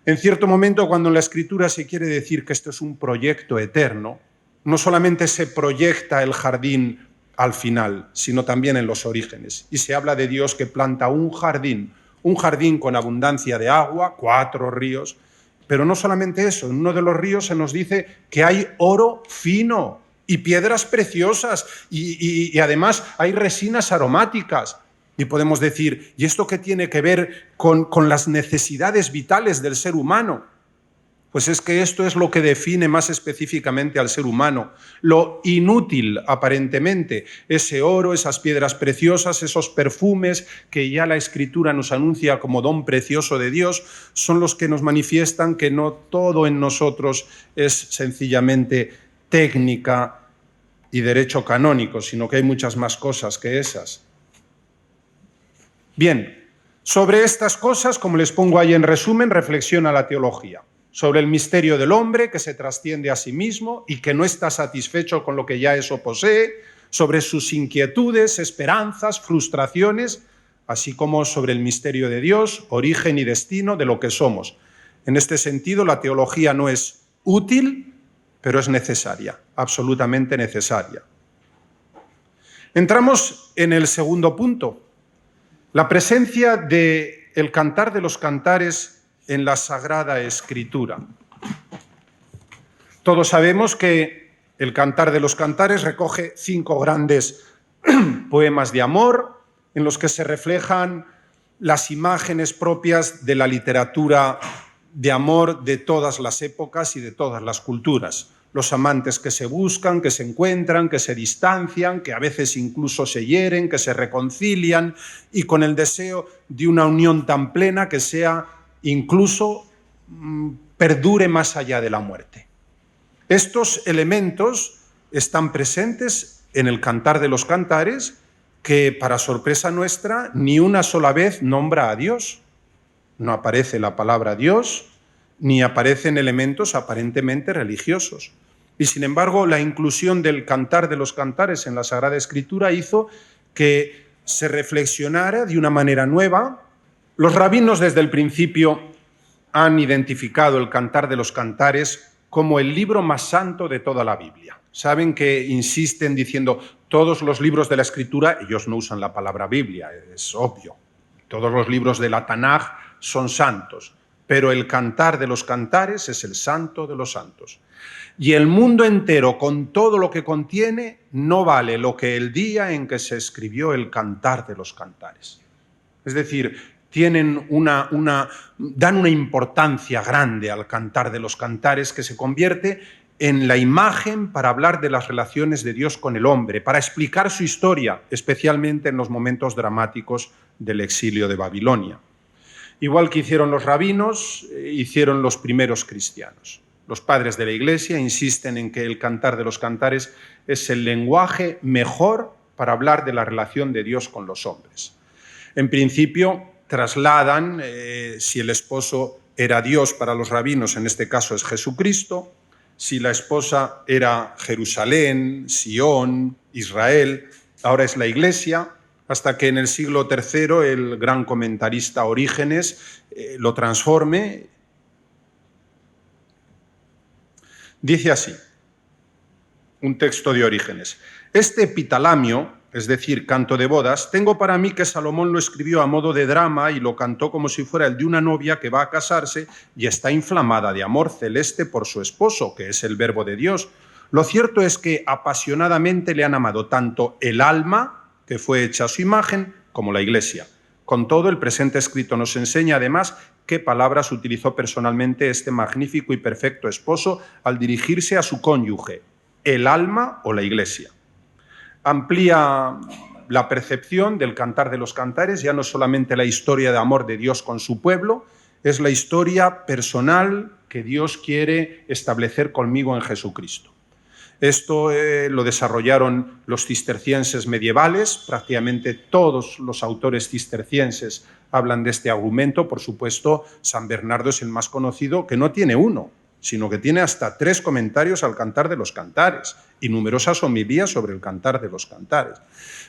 En cierto momento, cuando en la Escritura se quiere decir que esto es un proyecto eterno, no solamente se proyecta el jardín al final, sino también en los orígenes. Y se habla de Dios que planta un jardín con abundancia de agua, 4 ríos, pero no solamente eso, en uno de los ríos se nos dice que hay oro fino y piedras preciosas y además hay resinas aromáticas. Y podemos decir, ¿y esto qué tiene que ver con las necesidades vitales del ser humano? Pues es que esto es lo que define más específicamente al ser humano. Lo inútil, aparentemente, ese oro, esas piedras preciosas, esos perfumes que ya la Escritura nos anuncia como don precioso de Dios, son los que nos manifiestan que no todo en nosotros es sencillamente técnica y derecho canónico, sino que hay muchas más cosas que esas. Bien, sobre estas cosas, como les pongo ahí en resumen, reflexiona la teología. Sobre el misterio del hombre que se trasciende a sí mismo y que no está satisfecho con lo que ya eso posee, sobre sus inquietudes, esperanzas, frustraciones, así como sobre el misterio de Dios, origen y destino de lo que somos. En este sentido, la teología no es útil, pero es necesaria, absolutamente necesaria. Entramos en el segundo punto, la presencia del Cantar de los Cantares en la Sagrada Escritura. Todos sabemos que el Cantar de los Cantares recoge 5 grandes poemas de amor en los que se reflejan las imágenes propias de la literatura de amor de todas las épocas y de todas las culturas. Los amantes que se buscan, que se encuentran, que se distancian, que a veces incluso se hieren, que se reconcilian y con el deseo de una unión tan plena que sea incluso perdure más allá de la muerte. Estos elementos están presentes en el Cantar de los Cantares, que para sorpresa nuestra ni una sola vez nombra a Dios. No aparece la palabra Dios, ni aparecen elementos aparentemente religiosos. Y sin embargo, la inclusión del Cantar de los Cantares en la Sagrada Escritura hizo que se reflexionara de una manera nueva. Los rabinos desde el principio han identificado el Cantar de los Cantares como el libro más santo de toda la Biblia. Saben que insisten diciendo todos los libros de la Escritura, ellos no usan la palabra Biblia, es obvio. Todos los libros de la Tanaj son santos, pero el Cantar de los Cantares es el santo de los santos. Y el mundo entero, con todo lo que contiene, no vale lo que el día en que se escribió el Cantar de los Cantares. Es decir, dan una importancia grande al Cantar de los Cantares que se convierte en la imagen para hablar de las relaciones de Dios con el hombre, para explicar su historia, especialmente en los momentos dramáticos del exilio de Babilonia. Igual que hicieron los rabinos, hicieron los primeros cristianos. Los padres de la Iglesia insisten en que el Cantar de los Cantares es el lenguaje mejor para hablar de la relación de Dios con los hombres. En principio, trasladan, si el esposo era Dios para los rabinos, en este caso es Jesucristo, si la esposa era Jerusalén, Sion, Israel, ahora es la Iglesia, hasta que en el siglo III el gran comentarista Orígenes lo transforme. Dice así, un texto de Orígenes: este epitalamio, es decir, canto de bodas, tengo para mí que Salomón lo escribió a modo de drama y lo cantó como si fuera el de una novia que va a casarse y está inflamada de amor celeste por su esposo, que es el Verbo de Dios. Lo cierto es que apasionadamente le han amado tanto el alma, que fue hecha a su imagen, como la Iglesia. Con todo, el presente escrito nos enseña además qué palabras utilizó personalmente este magnífico y perfecto esposo al dirigirse a su cónyuge, el alma o la Iglesia. Amplía la percepción del Cantar de los Cantares, ya no solamente la historia de amor de Dios con su pueblo, es la historia personal que Dios quiere establecer conmigo en Jesucristo. Esto lo desarrollaron los cistercienses medievales, prácticamente todos los autores cistercienses hablan de este argumento. Por supuesto, San Bernardo es el más conocido, que no tiene uno, sino que tiene hasta 3 comentarios al Cantar de los Cantares y numerosas homilías sobre el Cantar de los Cantares.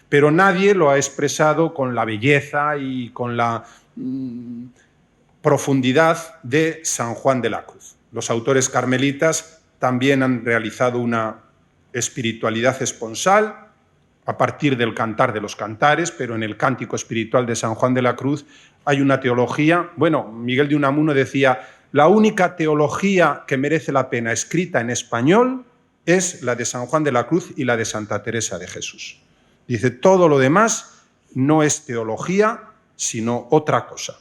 Pero nadie lo ha expresado con la belleza y con la profundidad de San Juan de la Cruz. Los autores carmelitas también han realizado una espiritualidad esponsal a partir del Cantar de los Cantares, pero en el Cántico Espiritual de San Juan de la Cruz hay una teología. Bueno, Miguel de Unamuno decía: la única teología que merece la pena escrita en español es la de San Juan de la Cruz y la de Santa Teresa de Jesús. Dice, todo lo demás no es teología, sino otra cosa.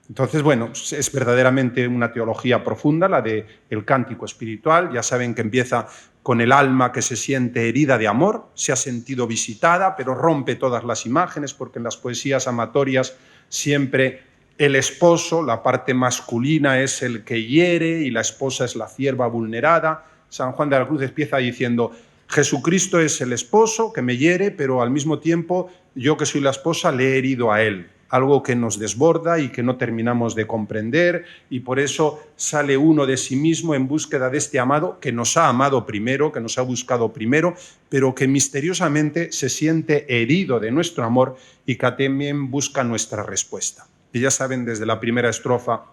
Entonces, bueno, es verdaderamente una teología profunda, la del Cántico Espiritual. Ya saben que empieza con el alma que se siente herida de amor, se ha sentido visitada, pero rompe todas las imágenes, porque en las poesías amatorias siempre el esposo, la parte masculina, es el que hiere y la esposa es la sierva vulnerada. San Juan de la Cruz empieza diciendo, Jesucristo es el esposo que me hiere, pero al mismo tiempo yo que soy la esposa le he herido a él. Algo que nos desborda y que no terminamos de comprender, y por eso sale uno de sí mismo en búsqueda de este amado que nos ha amado primero, que nos ha buscado primero, pero que misteriosamente se siente herido de nuestro amor y que también busca nuestra respuesta. Y ya saben, desde la primera estrofa: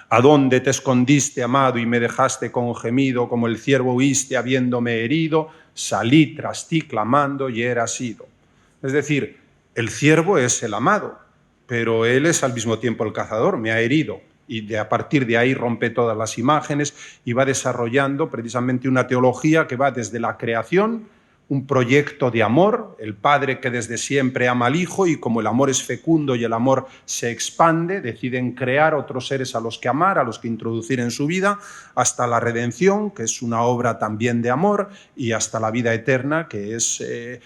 ¿a dónde te escondiste, amado, y me dejaste con gemido? Como el ciervo huiste habiéndome herido, salí tras ti clamando y era sido. Es decir, el ciervo es el amado, pero él es al mismo tiempo el cazador, me ha herido. Y a partir de ahí rompe todas las imágenes y va desarrollando precisamente una teología que va desde la creación, un proyecto de amor, el padre que desde siempre ama al hijo, y como el amor es fecundo y el amor se expande, deciden crear otros seres a los que amar, a los que introducir en su vida, hasta la redención, que es una obra también de amor, y hasta la vida eterna, que es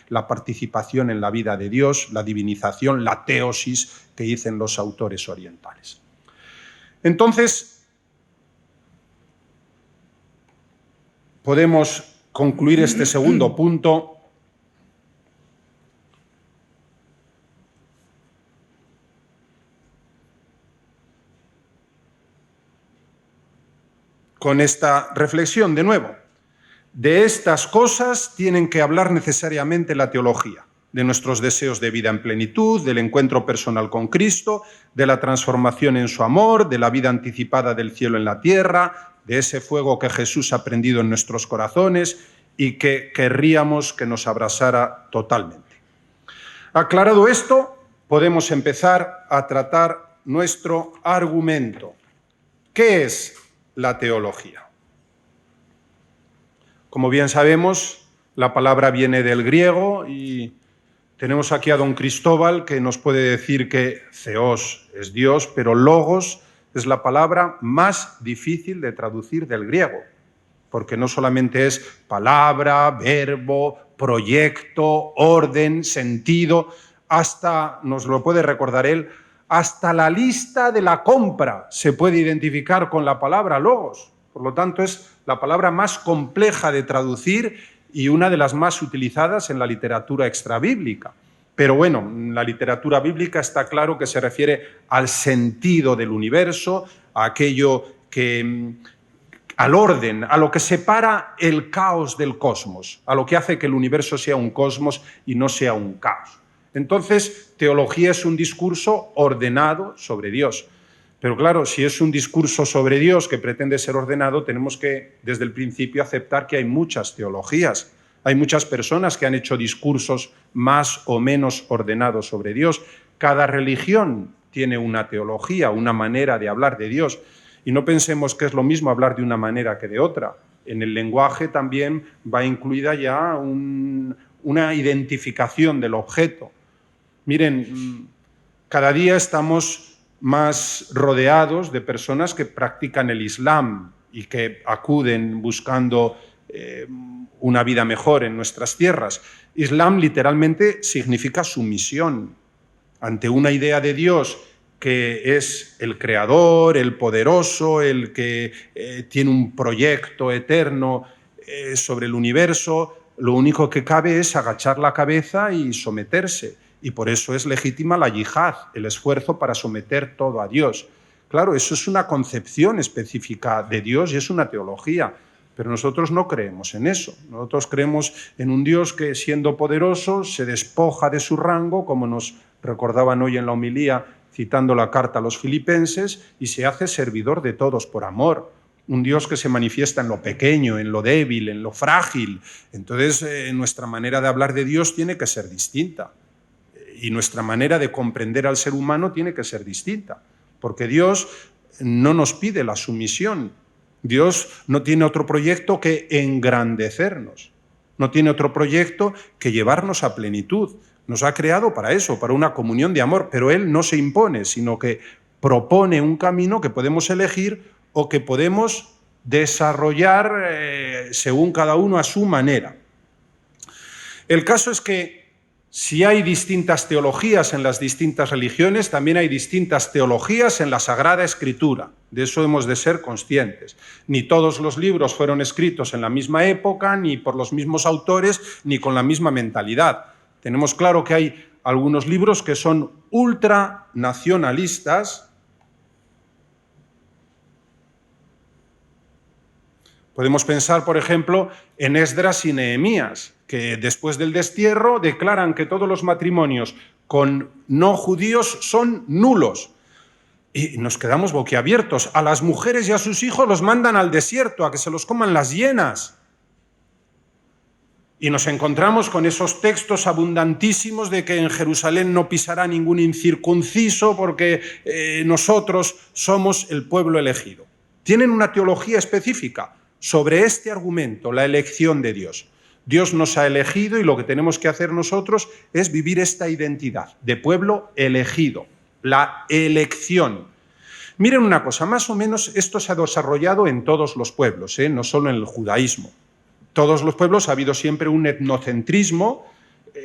la participación en la vida de Dios, la divinización, la teosis que dicen los autores orientales. Entonces, podemos concluir este segundo punto con esta reflexión de nuevo. De estas cosas tienen que hablar necesariamente la teología, de nuestros deseos de vida en plenitud, del encuentro personal con Cristo, de la transformación en su amor, de la vida anticipada del cielo en la tierra, de ese fuego que Jesús ha prendido en nuestros corazones y que querríamos que nos abrasara totalmente. Aclarado esto, podemos empezar a tratar nuestro argumento. ¿Qué es la teología? Como bien sabemos, la palabra viene del griego y tenemos aquí a don Cristóbal que nos puede decir que Theos es Dios, pero logos es la palabra más difícil de traducir del griego, porque no solamente es palabra, verbo, proyecto, orden, sentido, hasta, nos lo puede recordar él, hasta la lista de la compra se puede identificar con la palabra logos. Por lo tanto, es la palabra más compleja de traducir y una de las más utilizadas en la literatura extrabíblica. Pero bueno, en la literatura bíblica está claro que se refiere al sentido del universo, a aquello que, al orden, a lo que separa el caos del cosmos, a lo que hace que el universo sea un cosmos y no sea un caos. Entonces, teología es un discurso ordenado sobre Dios. Pero claro, si es un discurso sobre Dios que pretende ser ordenado, tenemos que, desde el principio, aceptar que hay muchas teologías. Hay muchas personas que han hecho discursos más o menos ordenados sobre Dios. Cada religión tiene una teología, una manera de hablar de Dios. Y no pensemos que es lo mismo hablar de una manera que de otra. En el lenguaje también va incluida ya una identificación del objeto. Miren, cada día estamos más rodeados de personas que practican el Islam y que acuden buscando una vida mejor en nuestras tierras. Islam literalmente significa sumisión ante una idea de Dios que es el creador, el poderoso, el que tiene un proyecto eterno sobre el universo. Lo único que cabe es agachar la cabeza y someterse. Y por eso es legítima la yihad, el esfuerzo para someter todo a Dios. Claro, eso es una concepción específica de Dios y es una teología, pero nosotros no creemos en eso. Nosotros creemos en un Dios que, siendo poderoso, se despoja de su rango, como nos recordaban hoy en la homilía, citando la carta a los filipenses, y se hace servidor de todos por amor. Un Dios que se manifiesta en lo pequeño, en lo débil, en lo frágil. Entonces, nuestra manera de hablar de Dios tiene que ser distinta. Y nuestra manera de comprender al ser humano tiene que ser distinta, porque Dios no nos pide la sumisión. Dios no tiene otro proyecto que engrandecernos, no tiene otro proyecto que llevarnos a plenitud. Nos ha creado para eso, para una comunión de amor, pero Él no se impone, sino que propone un camino que podemos elegir o que podemos desarrollar según cada uno a su manera. El caso es que Si hay distintas teologías en las distintas religiones, también hay distintas teologías en la Sagrada Escritura. De eso hemos de ser conscientes. Ni todos los libros fueron escritos en la misma época, ni por los mismos autores, ni con la misma mentalidad. Tenemos claro que hay algunos libros que son ultranacionalistas. Podemos pensar, por ejemplo, en Esdras y Nehemías, que después del destierro declaran que todos los matrimonios con no judíos son nulos. Y nos quedamos boquiabiertos. A las mujeres y a sus hijos los mandan al desierto, a que se los coman las hienas. Y nos encontramos con esos textos abundantísimos de que en Jerusalén no pisará ningún incircunciso porque nosotros somos el pueblo elegido. Tienen una teología específica sobre este argumento, la elección de Dios. Dios nos ha elegido y lo que tenemos que hacer nosotros es vivir esta identidad de pueblo elegido, la elección. Miren una cosa, más o menos esto se ha desarrollado en todos los pueblos, no solo en el judaísmo. Todos los pueblos ha habido siempre un etnocentrismo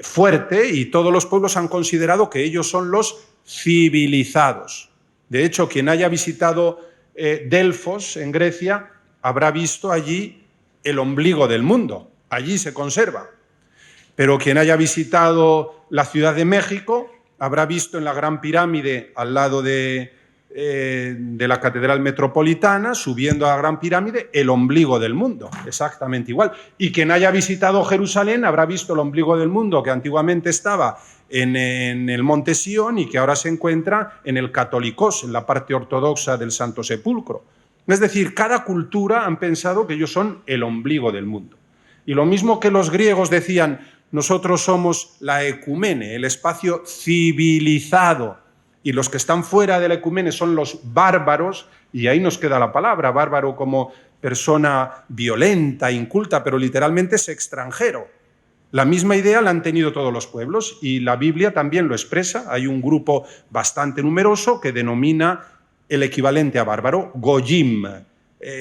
fuerte y todos los pueblos han considerado que ellos son los civilizados. De hecho, quien haya visitado Delfos en Grecia habrá visto allí el ombligo del mundo. Allí se conserva. Pero quien haya visitado la Ciudad de México habrá visto en la Gran Pirámide, al lado de la Catedral Metropolitana, subiendo a la Gran Pirámide, el ombligo del mundo, exactamente igual. Y quien haya visitado Jerusalén habrá visto el ombligo del mundo, que antiguamente estaba en el Monte Sión y que ahora se encuentra en el Catolicós, en la parte ortodoxa del Santo Sepulcro. Es decir, cada cultura han pensado que ellos son el ombligo del mundo. Y lo mismo que los griegos decían, nosotros somos la ecumene, el espacio civilizado, y los que están fuera de la ecumene son los bárbaros, y ahí nos queda la palabra, bárbaro como persona violenta, inculta, pero literalmente es extranjero. La misma idea la han tenido todos los pueblos, y la Biblia también lo expresa. Hay un grupo bastante numeroso que denomina el equivalente a bárbaro, goyim,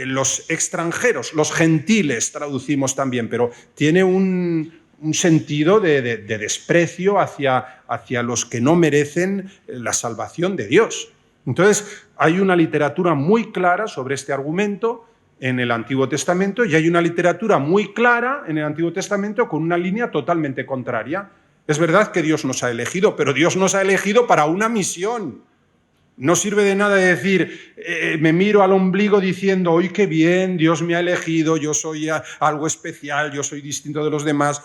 los extranjeros, los gentiles traducimos también, pero tiene un sentido de desprecio hacia los que no merecen la salvación de Dios. Entonces, hay una literatura muy clara sobre este argumento en el Antiguo Testamento y hay una literatura muy clara en el Antiguo Testamento con una línea totalmente contraria. Es verdad que Dios nos ha elegido, pero Dios nos ha elegido para una misión. No sirve de nada decir, me miro al ombligo diciendo, ¡ay, qué bien! Dios me ha elegido, yo soy algo especial, yo soy distinto de los demás.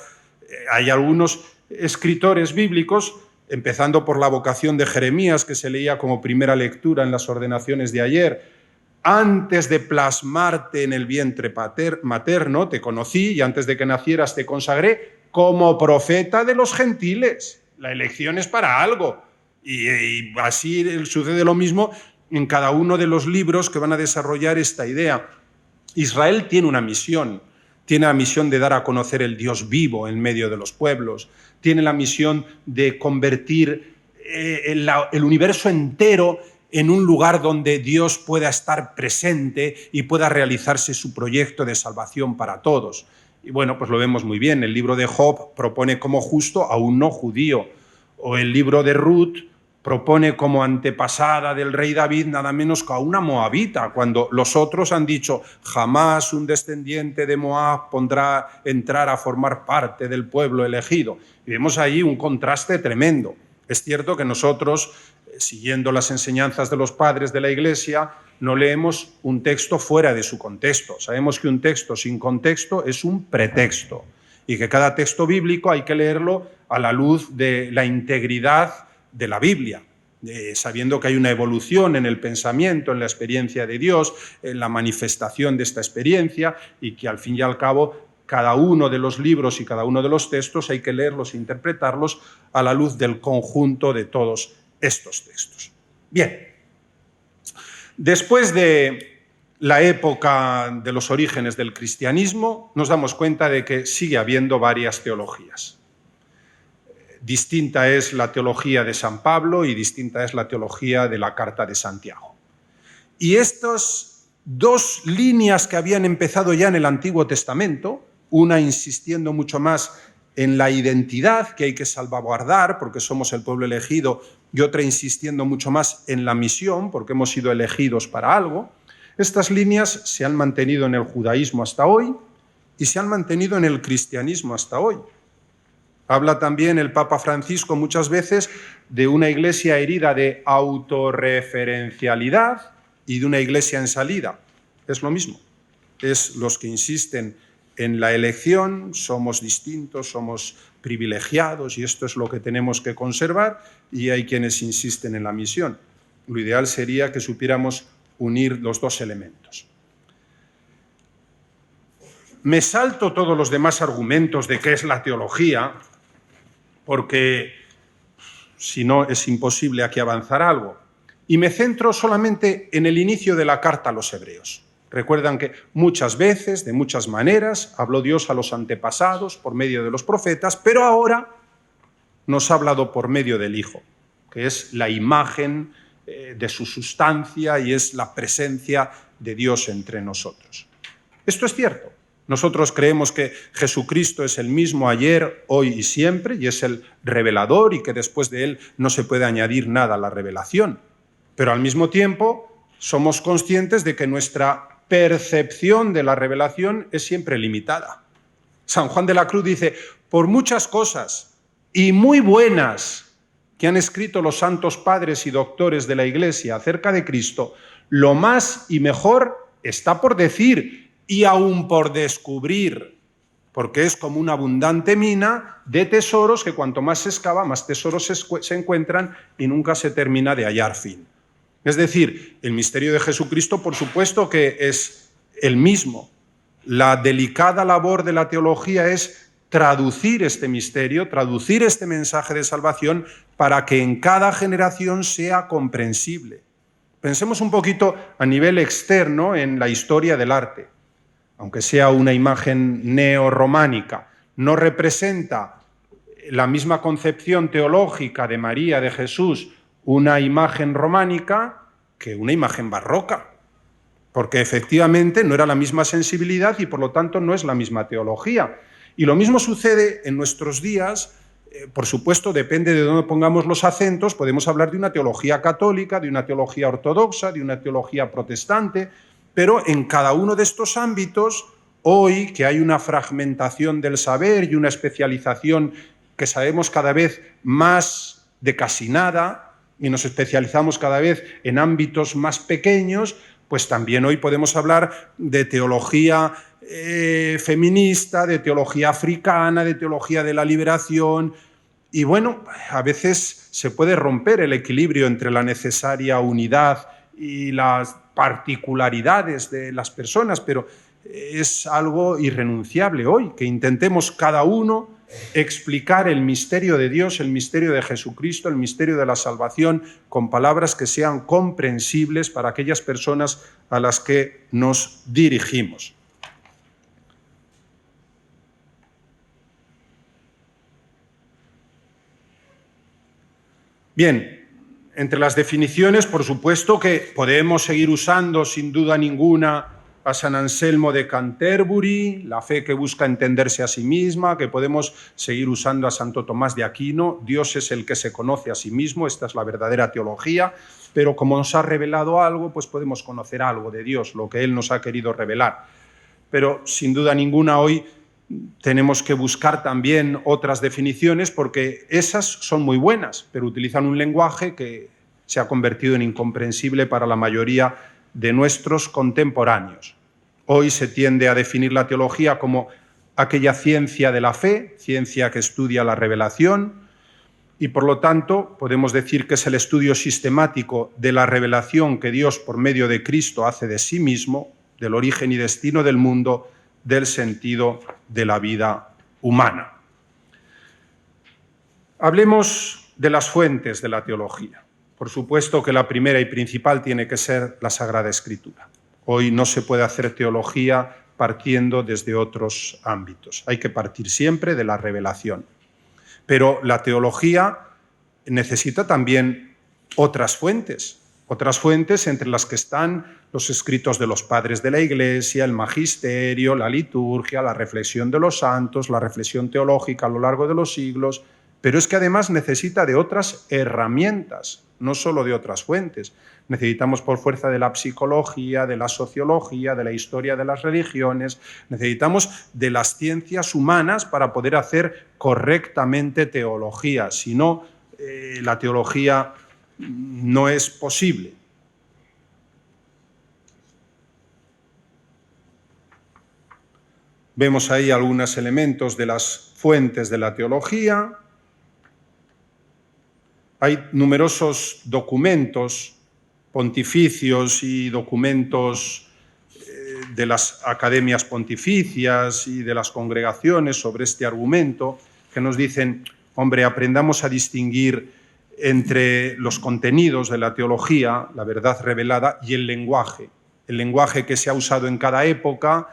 Hay algunos escritores bíblicos, empezando por la vocación de Jeremías, que se leía como primera lectura en las ordenaciones de ayer. Antes de plasmarte en el vientre materno, te conocí y antes de que nacieras te consagré como profeta de los gentiles. La elección es para algo. Y así sucede lo mismo en cada uno de los libros que van a desarrollar esta idea. Israel tiene una misión. Tiene la misión de dar a conocer el Dios vivo en medio de los pueblos. Tiene la misión de convertir el universo entero en un lugar donde Dios pueda estar presente y pueda realizarse su proyecto de salvación para todos. Y bueno, pues lo vemos muy bien. El libro de Job propone como justo a un no judío. O el libro de Ruth propone como antepasada del rey David nada menos que a una moabita, cuando los otros han dicho jamás un descendiente de Moab podrá entrar a formar parte del pueblo elegido. Y vemos ahí un contraste tremendo. Es cierto que nosotros, siguiendo las enseñanzas de los padres de la Iglesia, no leemos un texto fuera de su contexto. Sabemos que un texto sin contexto es un pretexto y que cada texto bíblico hay que leerlo a la luz de la integridad de la Biblia, sabiendo que hay una evolución en el pensamiento, en la experiencia de Dios, en la manifestación de esta experiencia y que al fin y al cabo cada uno de los libros y cada uno de los textos hay que leerlos e interpretarlos a la luz del conjunto de todos estos textos. Bien, después de la época de los orígenes del cristianismo, nos damos cuenta de que sigue habiendo varias teologías. Distinta es la teología de San Pablo y distinta es la teología de la Carta de Santiago. Y estas dos líneas que habían empezado ya en el Antiguo Testamento, una insistiendo mucho más en la identidad que hay que salvaguardar, porque somos el pueblo elegido, y otra insistiendo mucho más en la misión, porque hemos sido elegidos para algo. Estas líneas se han mantenido en el judaísmo hasta hoy y se han mantenido en el cristianismo hasta hoy. Habla también el Papa Francisco muchas veces de una iglesia herida de autorreferencialidad y de una iglesia en salida. Es lo mismo. Es los que insisten en la elección, somos distintos, somos privilegiados y esto es lo que tenemos que conservar, y hay quienes insisten en la misión. Lo ideal sería que supiéramos unir los dos elementos. Me salto todos los demás argumentos de qué es la teología, porque si no es imposible aquí avanzar algo, y me centro solamente en el inicio de la carta a los hebreos. Recuerdan que muchas veces, de muchas maneras, habló Dios a los antepasados por medio de los profetas, pero ahora nos ha hablado por medio del Hijo, que es la imagen de su sustancia y es la presencia de Dios entre nosotros. Esto es cierto. Nosotros creemos que Jesucristo es el mismo ayer, hoy y siempre, y es el revelador, y que después de él no se puede añadir nada a la revelación. Pero al mismo tiempo somos conscientes de que nuestra percepción de la revelación es siempre limitada. San Juan de la Cruz dice, por muchas cosas y muy buenas que han escrito los santos padres y doctores de la Iglesia acerca de Cristo, lo más y mejor está por decir y aún por descubrir, porque es como una abundante mina de tesoros que cuanto más se excava, más tesoros se encuentran y nunca se termina de hallar fin. Es decir, el misterio de Jesucristo, por supuesto que es el mismo. La delicada labor de la teología es traducir este misterio, traducir este mensaje de salvación para que en cada generación sea comprensible. Pensemos un poquito a nivel externo en la historia del arte. Aunque sea una imagen neorrománica, no representa la misma concepción teológica de María, de Jesús, una imagen románica que una imagen barroca, porque efectivamente no era la misma sensibilidad y por lo tanto no es la misma teología. Y lo mismo sucede en nuestros días, por supuesto depende de dónde pongamos los acentos, podemos hablar de una teología católica, de una teología ortodoxa, de una teología protestante, pero en cada uno de estos ámbitos, hoy que hay una fragmentación del saber y una especialización que sabemos cada vez más de casi nada, y nos especializamos cada vez en ámbitos más pequeños, pues también hoy podemos hablar de teología feminista, de teología africana, de teología de la liberación, y bueno, a veces se puede romper el equilibrio entre la necesaria unidad y las particularidades de las personas, pero es algo irrenunciable hoy, que intentemos cada uno explicar el misterio de Dios, el misterio de Jesucristo, el misterio de la salvación, con palabras que sean comprensibles para aquellas personas a las que nos dirigimos. Bien, entre las definiciones, por supuesto que podemos seguir usando sin duda ninguna a San Anselmo de Canterbury, la fe que busca entenderse a sí misma, que podemos seguir usando a Santo Tomás de Aquino, Dios es el que se conoce a sí mismo, esta es la verdadera teología, pero como nos ha revelado algo, pues podemos conocer algo de Dios, lo que Él nos ha querido revelar. Pero sin duda ninguna hoy tenemos que buscar también otras definiciones porque esas son muy buenas, pero utilizan un lenguaje que se ha convertido en incomprensible para la mayoría de nuestros contemporáneos. Hoy se tiende a definir la teología como aquella ciencia de la fe, ciencia que estudia la revelación, y por lo tanto podemos decir que es el estudio sistemático de la revelación que Dios por medio de Cristo hace de sí mismo, del origen y destino del mundo, del sentido de la vida humana. Hablemos de las fuentes de la teología. Por supuesto que la primera y principal tiene que ser la Sagrada Escritura. Hoy no se puede hacer teología partiendo desde otros ámbitos. Hay que partir siempre de la revelación. Pero la teología necesita también otras fuentes entre las que están los escritos de los padres de la Iglesia, el magisterio, la liturgia, la reflexión de los santos, la reflexión teológica a lo largo de los siglos, pero es que además necesita de otras herramientas, no solo de otras fuentes. Necesitamos por fuerza de la psicología, de la sociología, de la historia de las religiones, necesitamos de las ciencias humanas para poder hacer correctamente teología. Si no, la teología no es posible. Vemos ahí algunos elementos de las fuentes de la teología. Hay numerosos documentos pontificios y documentos de las academias pontificias y de las congregaciones sobre este argumento que nos dicen, hombre, aprendamos a distinguir entre los contenidos de la teología, la verdad revelada, y el lenguaje. El lenguaje que se ha usado en cada época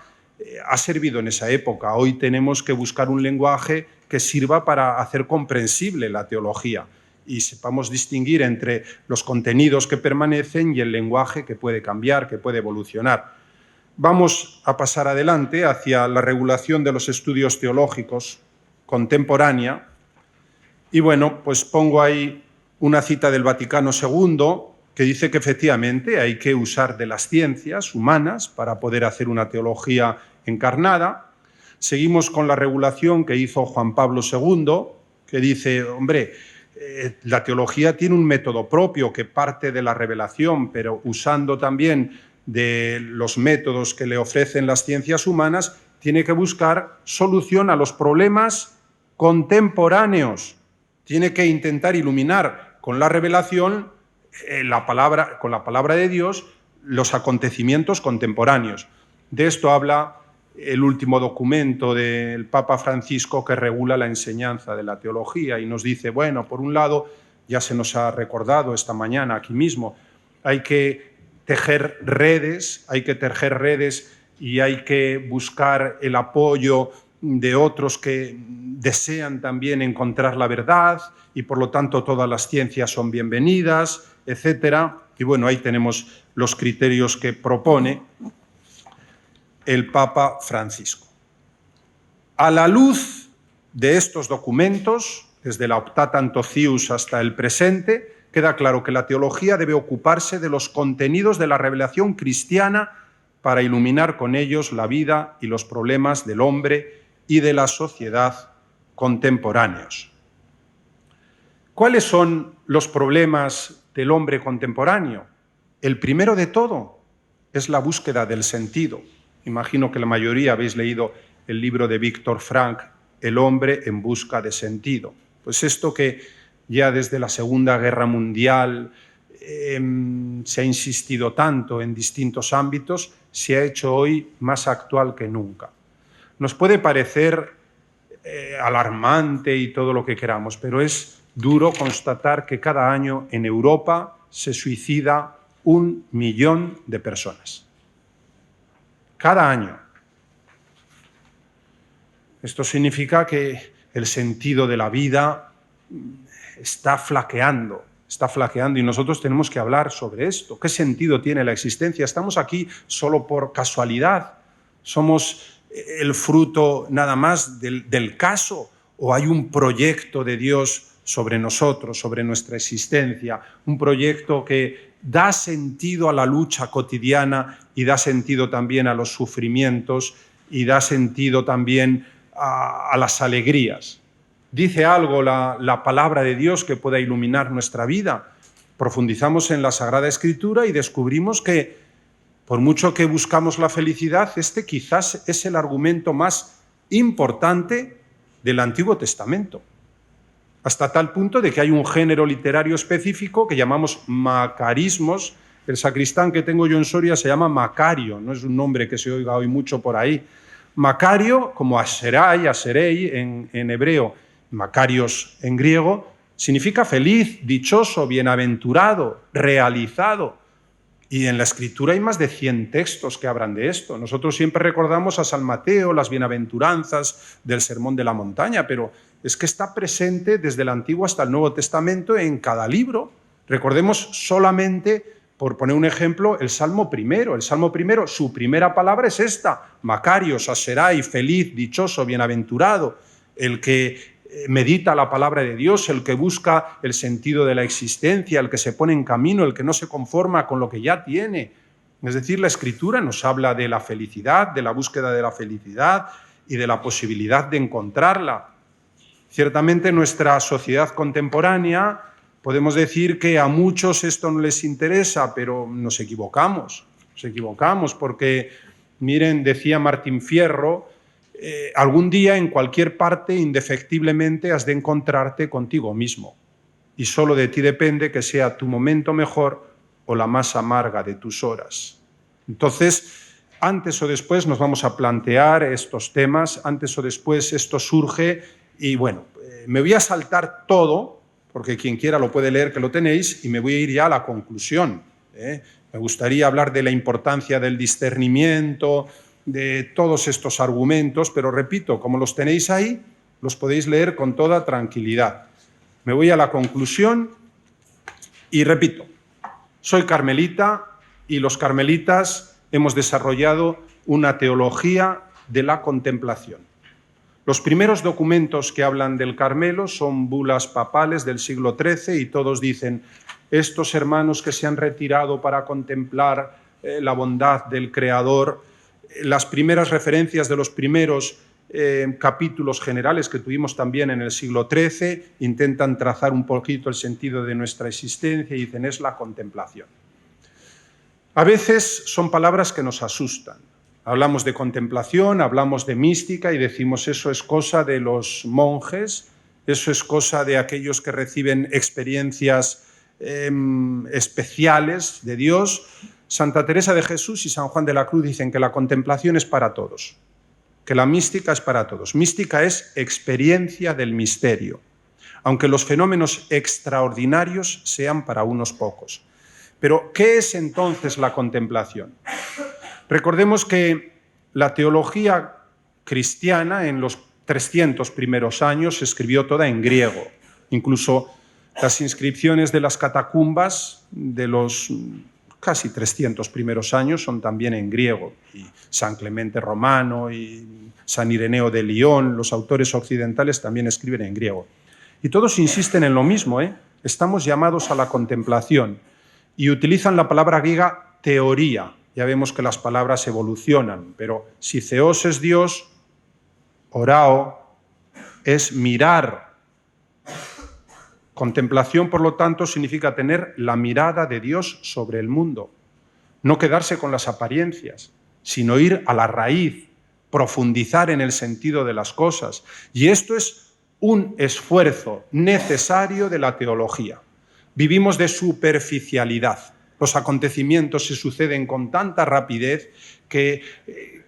ha servido en esa época. Hoy tenemos que buscar un lenguaje que sirva para hacer comprensible la teología y sepamos distinguir entre los contenidos que permanecen y el lenguaje que puede cambiar, que puede evolucionar. Vamos a pasar adelante hacia la regulación de los estudios teológicos contemporánea. Y bueno, pues pongo ahí una cita del Vaticano II que dice que efectivamente hay que usar de las ciencias humanas para poder hacer una teología encarnada. Seguimos con la regulación que hizo Juan Pablo II, que dice, hombre, la teología tiene un método propio que parte de la revelación, pero usando también de los métodos que le ofrecen las ciencias humanas, tiene que buscar solución a los problemas contemporáneos. Tiene que intentar iluminar con la revelación, con la palabra de Dios, los acontecimientos contemporáneos. De esto habla el último documento del Papa Francisco que regula la enseñanza de la teología y nos dice, bueno, por un lado, ya se nos ha recordado esta mañana aquí mismo, hay que tejer redes y hay que buscar el apoyo de otros que desean también encontrar la verdad y por lo tanto todas las ciencias son bienvenidas, etc. Y bueno, ahí tenemos los criterios que propone el Papa Francisco. A la luz de estos documentos, desde la Optata Socius hasta el presente, queda claro que la teología debe ocuparse de los contenidos de la revelación cristiana para iluminar con ellos la vida y los problemas del hombre y de la sociedad contemporáneos. ¿Cuáles son los problemas del hombre contemporáneo? El primero de todo es la búsqueda del sentido. Imagino que la mayoría habéis leído el libro de Víctor Frank, El hombre en busca de sentido. Pues esto que ya desde la Segunda Guerra Mundial se ha insistido tanto en distintos ámbitos, se ha hecho hoy más actual que nunca. Nos puede parecer alarmante y todo lo que queramos, pero es duro constatar que cada año en Europa se suicida 1 millón de personas. Cada año. Esto significa que el sentido de la vida está flaqueando y nosotros tenemos que hablar sobre esto. ¿Qué sentido tiene la existencia? ¿Estamos aquí solo por casualidad? ¿Somos el fruto nada más del caso? ¿O hay un proyecto de Dios sobre nosotros, sobre nuestra existencia? Un proyecto que da sentido a la lucha cotidiana y da sentido también a los sufrimientos y da sentido también a las alegrías. ¿Dice algo la palabra de Dios que pueda iluminar nuestra vida? Profundizamos en la Sagrada Escritura y descubrimos que, por mucho que buscamos la felicidad, este quizás es el argumento más importante del Antiguo Testamento. Hasta tal punto de que hay un género literario específico que llamamos macarismos. El sacristán que tengo yo en Soria se llama Macario, no es un nombre que se oiga hoy mucho por ahí. Macario, como Aserei en hebreo, Macarios en griego, significa feliz, dichoso, bienaventurado, realizado. Y en la Escritura hay más de 100 textos que hablan de esto. Nosotros siempre recordamos a San Mateo, las bienaventuranzas del Sermón de la Montaña, pero es que está presente desde el Antiguo hasta el Nuevo Testamento en cada libro. Recordemos solamente por poner un ejemplo, el Salmo primero. El Salmo primero, su primera palabra es esta: Macarios, Aserai, feliz, dichoso, bienaventurado, el que medita la palabra de Dios, el que busca el sentido de la existencia, el que se pone en camino, el que no se conforma con lo que ya tiene. Es decir, la Escritura nos habla de la felicidad, de la búsqueda de la felicidad y de la posibilidad de encontrarla. Ciertamente, en nuestra sociedad contemporánea podemos decir que a muchos esto no les interesa, pero nos equivocamos porque, miren, decía Martín Fierro, algún día en cualquier parte indefectiblemente has de encontrarte contigo mismo y solo de ti depende que sea tu momento mejor o la más amarga de tus horas. Entonces, antes o después nos vamos a plantear estos temas, antes o después esto surge y bueno, me voy a saltar todo, porque quien quiera lo puede leer, que lo tenéis, y me voy a ir ya a la conclusión. Me gustaría hablar de la importancia del discernimiento, de todos estos argumentos, pero repito, como los tenéis ahí, los podéis leer con toda tranquilidad. Me voy a la conclusión y repito, soy carmelita y los carmelitas hemos desarrollado una teología de la contemplación. Los primeros documentos que hablan del Carmelo son bulas papales del siglo XIII y todos dicen: estos hermanos que se han retirado para contemplar la bondad del Creador. Las primeras referencias de los primeros capítulos generales que tuvimos también en el siglo XIII intentan trazar un poquito el sentido de nuestra existencia y dicen: es la contemplación. A veces son palabras que nos asustan. Hablamos de contemplación, hablamos de mística y decimos: eso es cosa de los monjes, eso es cosa de aquellos que reciben experiencias especiales de Dios. Santa Teresa de Jesús y San Juan de la Cruz dicen que la contemplación es para todos, que la mística es para todos. Mística es experiencia del misterio, aunque los fenómenos extraordinarios sean para unos pocos. Pero, ¿qué es entonces la contemplación? Recordemos que la teología cristiana en los 300 primeros años se escribió toda en griego. Incluso las inscripciones de las catacumbas de los casi 300 primeros años son también en griego. Y San Clemente Romano y San Ireneo de Lyon, los autores occidentales, también escriben en griego. Y todos insisten en lo mismo, Estamos llamados a la contemplación y utilizan la palabra griega teoría. Ya vemos que las palabras evolucionan, pero si theos es Dios, orao es mirar. Contemplación, por lo tanto, significa tener la mirada de Dios sobre el mundo. No quedarse con las apariencias, sino ir a la raíz, profundizar en el sentido de las cosas. Y esto es un esfuerzo necesario de la teología. Vivimos de superficialidad. Los acontecimientos se suceden con tanta rapidez que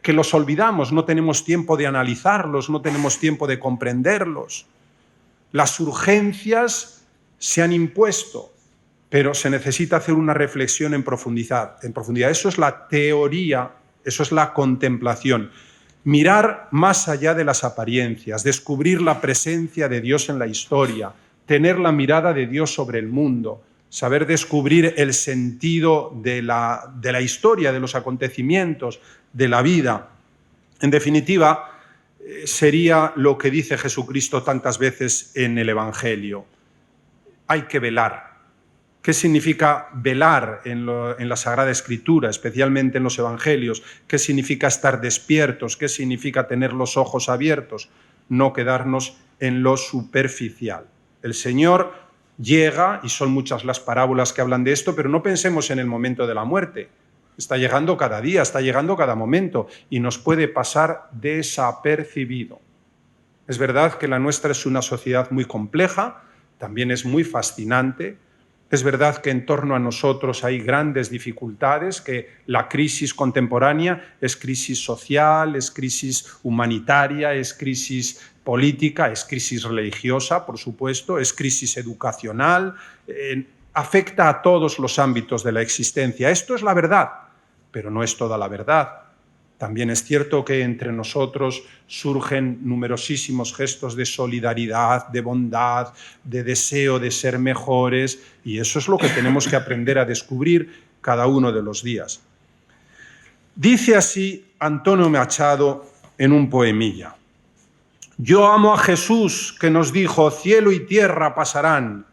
los olvidamos, no tenemos tiempo de analizarlos, no tenemos tiempo de comprenderlos. Las urgencias se han impuesto, pero se necesita hacer una reflexión en profundidad. Eso es la teoría, eso es la contemplación. Mirar más allá de las apariencias, descubrir la presencia de Dios en la historia, tener la mirada de Dios sobre el mundo, saber descubrir el sentido de la historia, de los acontecimientos, de la vida. En definitiva, sería lo que dice Jesucristo tantas veces en el Evangelio. Hay que velar. ¿Qué significa velar en la Sagrada Escritura, especialmente en los Evangelios? ¿Qué significa estar despiertos? ¿Qué significa tener los ojos abiertos? No quedarnos en lo superficial. El Señor llega, y son muchas las parábolas que hablan de esto, pero no pensemos en el momento de la muerte. Está llegando cada día, está llegando cada momento y nos puede pasar desapercibido. Es verdad que la nuestra es una sociedad muy compleja, también es muy fascinante. Es verdad que en torno a nosotros hay grandes dificultades, que la crisis contemporánea es crisis social, es crisis humanitaria, es crisis política, es crisis religiosa, por supuesto, es crisis educacional, afecta a todos los ámbitos de la existencia. Esto es la verdad, pero no es toda la verdad. También es cierto que entre nosotros surgen numerosísimos gestos de solidaridad, de bondad, de deseo de ser mejores, y eso es lo que tenemos que aprender a descubrir, cada uno de los días. Dice así Antonio Machado en un poemilla: yo amo a Jesús, que nos dijo, cielo y tierra pasarán.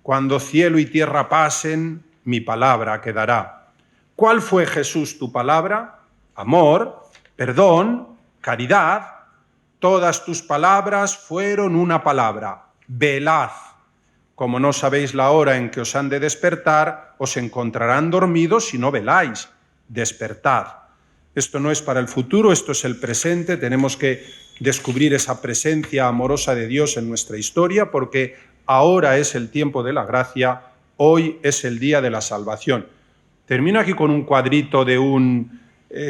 Cuando cielo y tierra pasen, mi palabra quedará. ¿Cuál fue, Jesús, tu palabra? Amor, perdón, caridad. Todas tus palabras fueron una palabra: velad. Como no sabéis la hora en que os han de despertar, os encontrarán dormidos si no veláis. Despertad. Esto no es para el futuro, esto es el presente. Tenemos que descubrir esa presencia amorosa de Dios en nuestra historia, porque ahora es el tiempo de la gracia, hoy es el día de la salvación. Termino aquí con un cuadrito de un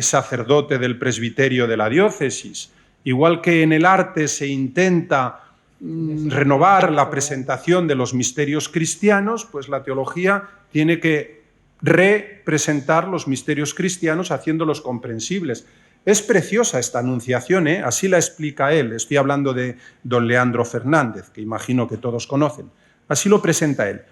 sacerdote del presbiterio de la diócesis. Igual que en el arte se intenta renovar la presentación de los misterios cristianos, pues la teología tiene que representar los misterios cristianos haciéndolos comprensibles. Es preciosa esta anunciación, ¿eh? Así la explica él. Estoy hablando de don Leandro Fernández, que imagino que todos conocen. Así lo presenta él.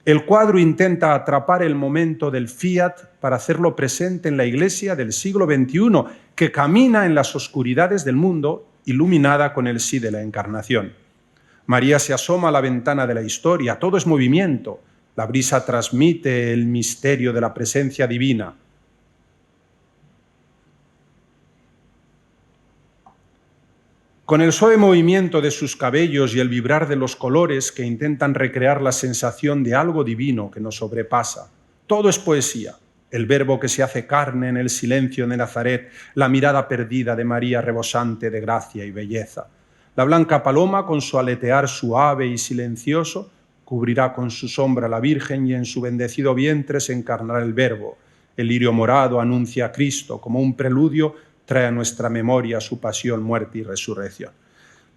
El cuadro intenta atrapar el momento del fiat para hacerlo presente en la Iglesia del siglo XXI, que camina en las oscuridades del mundo, iluminada con el sí de la Encarnación. María se asoma a la ventana de la historia, todo es movimiento. La brisa transmite el misterio de la presencia divina. Con el suave movimiento de sus cabellos y el vibrar de los colores que intentan recrear la sensación de algo divino que nos sobrepasa. Todo es poesía. El verbo que se hace carne en el silencio de Nazaret, la mirada perdida de María rebosante de gracia y belleza. La blanca paloma, con su aletear suave y silencioso, cubrirá con su sombra a la Virgen y en su bendecido vientre se encarnará el Verbo. El lirio morado anuncia a Cristo, como un preludio trae a nuestra memoria su pasión, muerte y resurrección.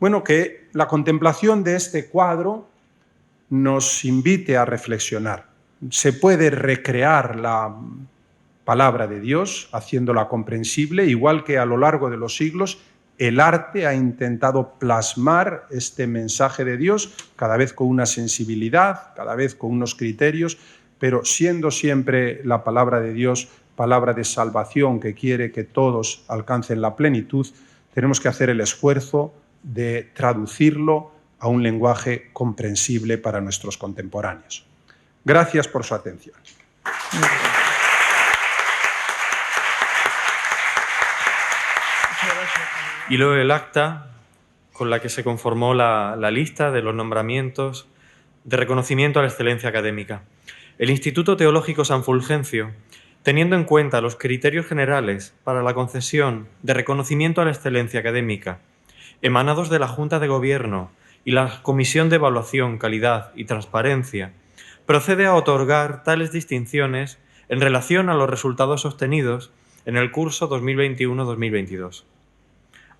Bueno, que la contemplación de este cuadro nos invite a reflexionar. Se puede recrear la palabra de Dios haciéndola comprensible, igual que a lo largo de los siglos el arte ha intentado plasmar este mensaje de Dios, cada vez con una sensibilidad, cada vez con unos criterios, pero siendo siempre la palabra de Dios palabra de salvación que quiere que todos alcancen la plenitud. Tenemos que hacer el esfuerzo de traducirlo a un lenguaje comprensible para nuestros contemporáneos. Gracias por su atención. Y luego el acta con la que se conformó la lista de los nombramientos de reconocimiento a la excelencia académica. El Instituto Teológico San Fulgencio, teniendo en cuenta los criterios generales para la concesión de reconocimiento a la excelencia académica, emanados de la Junta de Gobierno y la Comisión de Evaluación, Calidad y Transparencia, procede a otorgar tales distinciones en relación a los resultados obtenidos en el curso 2021-2022.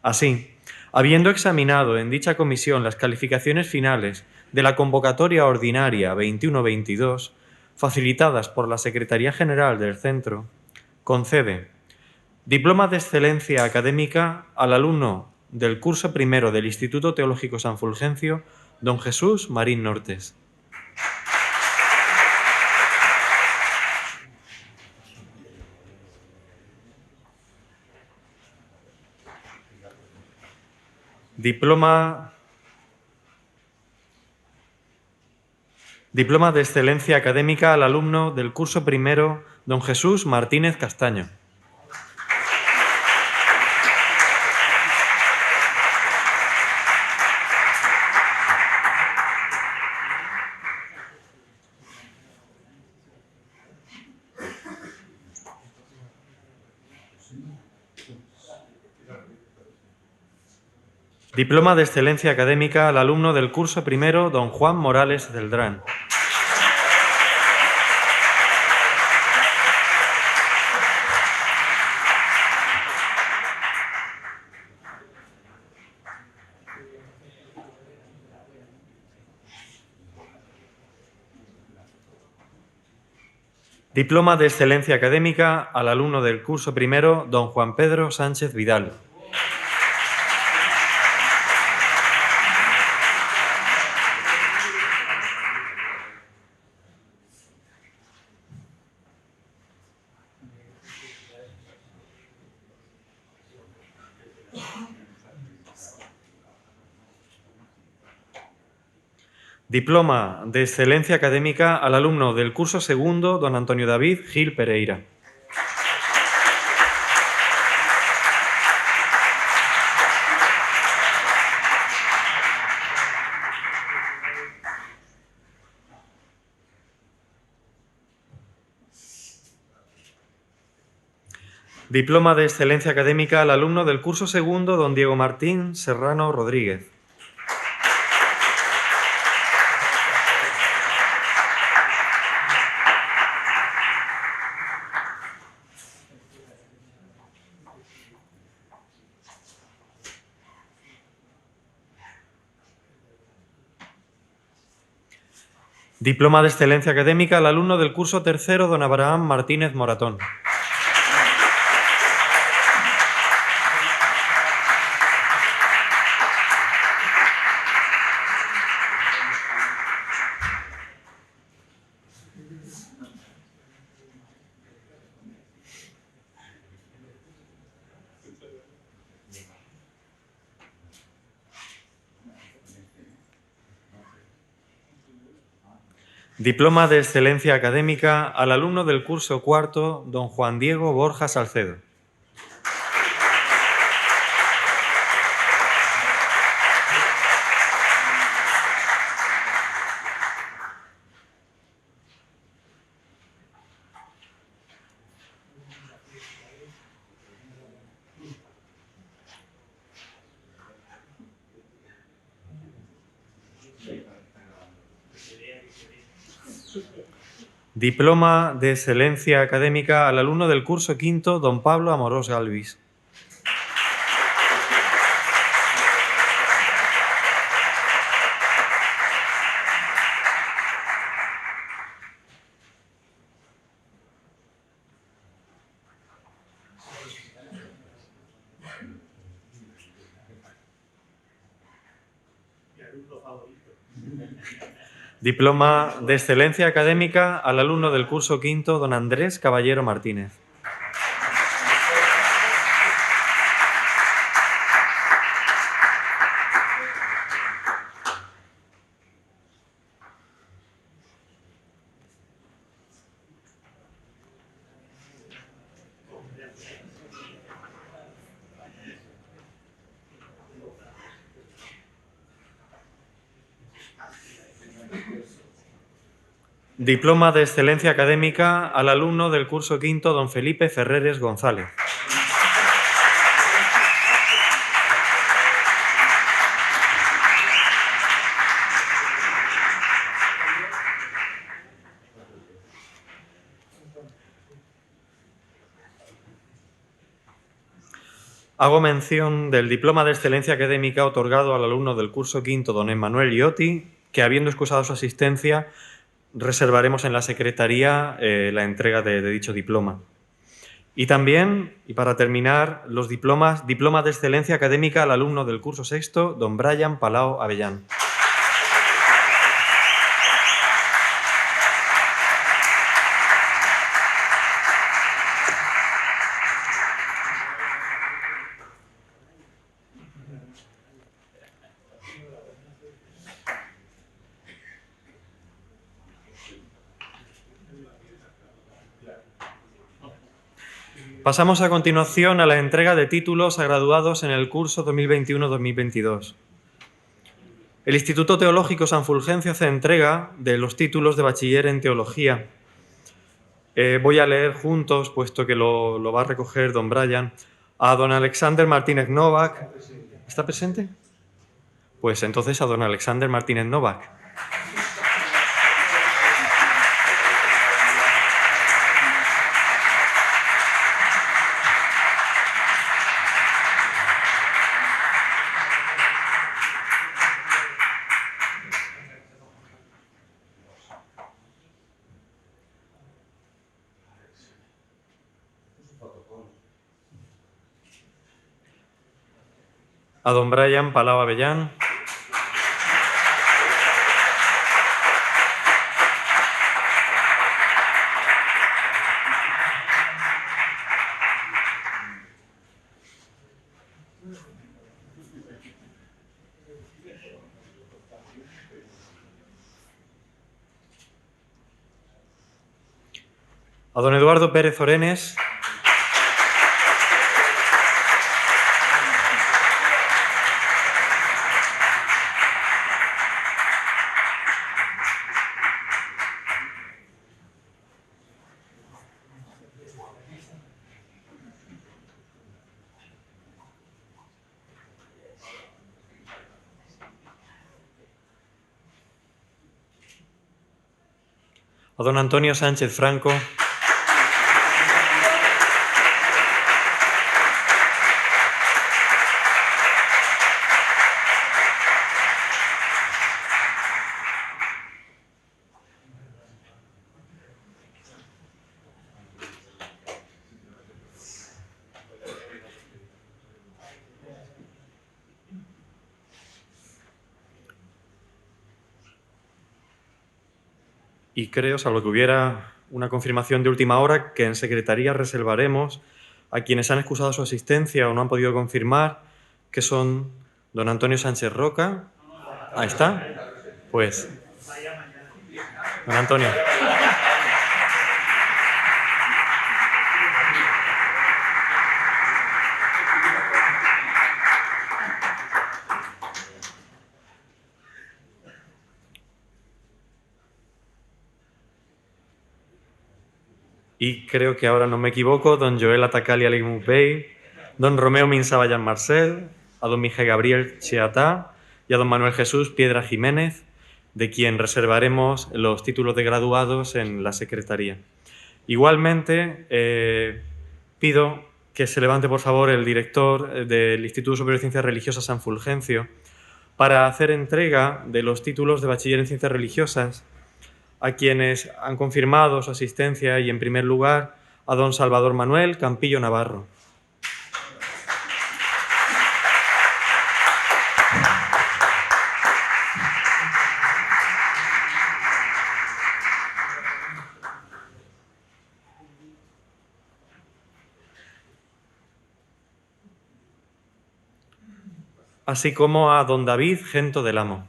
Así, habiendo examinado en dicha comisión las calificaciones finales de la convocatoria ordinaria 21-22, facilitadas por la Secretaría General del Centro, concede diploma de excelencia académica al alumno del curso primero del Instituto Teológico San Fulgencio, don Jesús Marín Nortes. Diploma de excelencia académica al alumno del curso primero, don Jesús Martínez Castaño. Diploma de excelencia académica al alumno del curso primero, don Juan Morales Celdrán. Diploma de excelencia académica al alumno del curso primero, don Juan Pedro Sánchez Vidal. Diploma de Excelencia Académica al alumno del curso segundo, don Antonio David Gil Pereira. Diploma de Excelencia Académica al alumno del curso segundo, don Diego Martín Serrano Rodríguez. Diploma de Excelencia Académica al alumno del curso tercero, don Abraham Martínez Moratón. Diploma de Excelencia Académica al alumno del curso cuarto, don Juan Diego Borja Salcedo. Diploma de Excelencia Académica al alumno del curso quinto, don Pablo Amorós Galvis. Diploma de Excelencia Académica al alumno del curso quinto, don Andrés Caballero Martínez. Diploma de Excelencia Académica al alumno del curso quinto, don Felipe Ferreres González. Hago mención del Diploma de Excelencia Académica otorgado al alumno del curso quinto, don Emmanuel Iotti, que, habiendo excusado su asistencia, reservaremos en la Secretaría la entrega de dicho diploma. Y también, y para terminar, los diploma de Excelencia Académica al alumno del curso sexto, don Brian Palau Avellán. Pasamos a continuación a la entrega de títulos a graduados en el curso 2021-2022. El Instituto Teológico San Fulgencio hace entrega de los títulos de bachiller en Teología. Voy a leer juntos, puesto que lo va a recoger don Brian, a don Alexander Martínez Novak. ¿Está presente? Pues entonces a don Alexander Martínez Novak. A don Brian Palau Avellán. a don Eduardo Pérez Orenes, a don Antonio Sánchez Franco, y creo, salvo que hubiera una confirmación de última hora, que en Secretaría reservaremos a quienes han excusado su asistencia o no han podido confirmar, que son don Antonio Sánchez Roca. Ahí está. Pues, don Antonio. Y creo que ahora no me equivoco, don Joel Atacali Alimupey, don Romeo Minsabayan Marcel, a don Miguel Gabriel Cheatá y a don Manuel Jesús Piedra Jiménez, de quien reservaremos los títulos de graduados en la Secretaría. Igualmente, pido que se levante, por favor, el director del Instituto Superior de Ciencias Religiosas San Fulgencio para hacer entrega de los títulos de bachiller en Ciencias Religiosas a quienes han confirmado su asistencia y, en primer lugar, a don Salvador Manuel Campillo Navarro. Así como a don David Gento del Amo.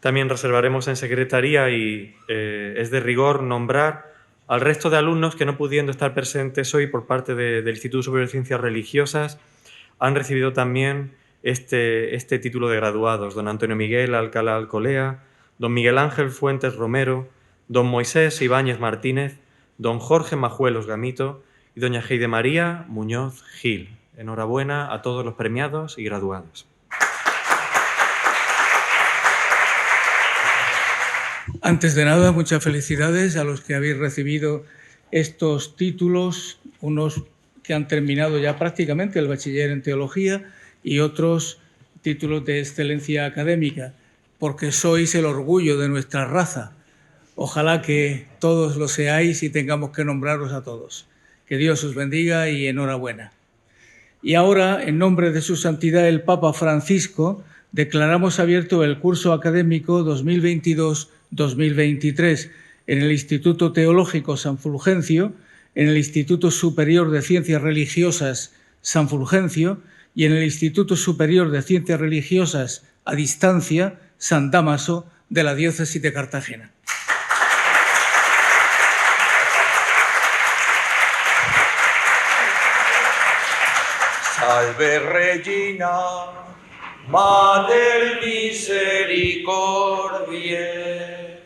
También reservaremos en Secretaría y es de rigor nombrar al resto de alumnos que, no pudiendo estar presentes hoy por parte del Instituto Superior de Ciencias Religiosas, han recibido también este título de graduados. Don Antonio Miguel Alcalá Alcolea, don Miguel Ángel Fuentes Romero, don Moisés Ibáñez Martínez, don Jorge Majuelos Gamito y doña Heide María Muñoz Gil. Enhorabuena a todos los premiados y graduados. Antes de nada, muchas felicidades a los que habéis recibido estos títulos, unos que han terminado ya prácticamente el bachiller en teología y otros títulos de excelencia académica, porque sois el orgullo de nuestra raza. Ojalá que todos lo seáis y tengamos que nombraros a todos. Que Dios os bendiga y enhorabuena. Y ahora, en nombre de su santidad el Papa Francisco, declaramos abierto el curso académico 2022-2023 en el Instituto Teológico San Fulgencio, en el Instituto Superior de Ciencias Religiosas San Fulgencio y en el Instituto Superior de Ciencias Religiosas a Distancia San Dámaso de la Diócesis de Cartagena. Salve Regina, Mater Misericordiae,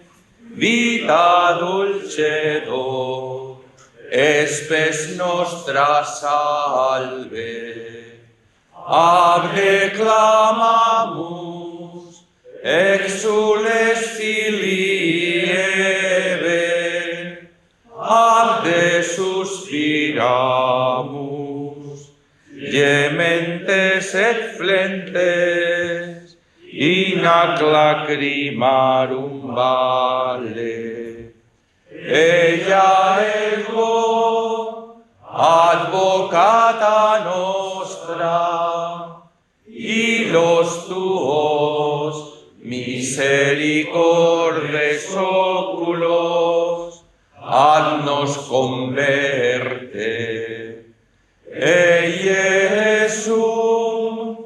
vita dulcedo, espes nostra salve. Abde clamamus, exules filii Eve, abde suspiramus, gementes et flentes, in ac lacrimarum vale. Ella ego, advocata nostra, y los tuos misericordes oculos, haznos converte. Jesús,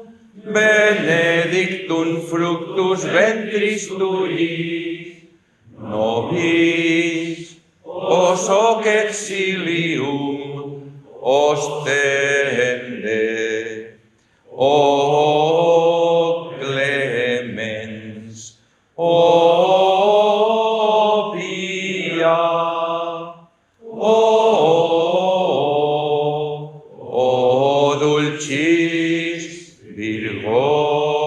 benedictum fructus ventris tui, nobis os hoc exilium ostende. O clemens, o pia, o dulcis Virgo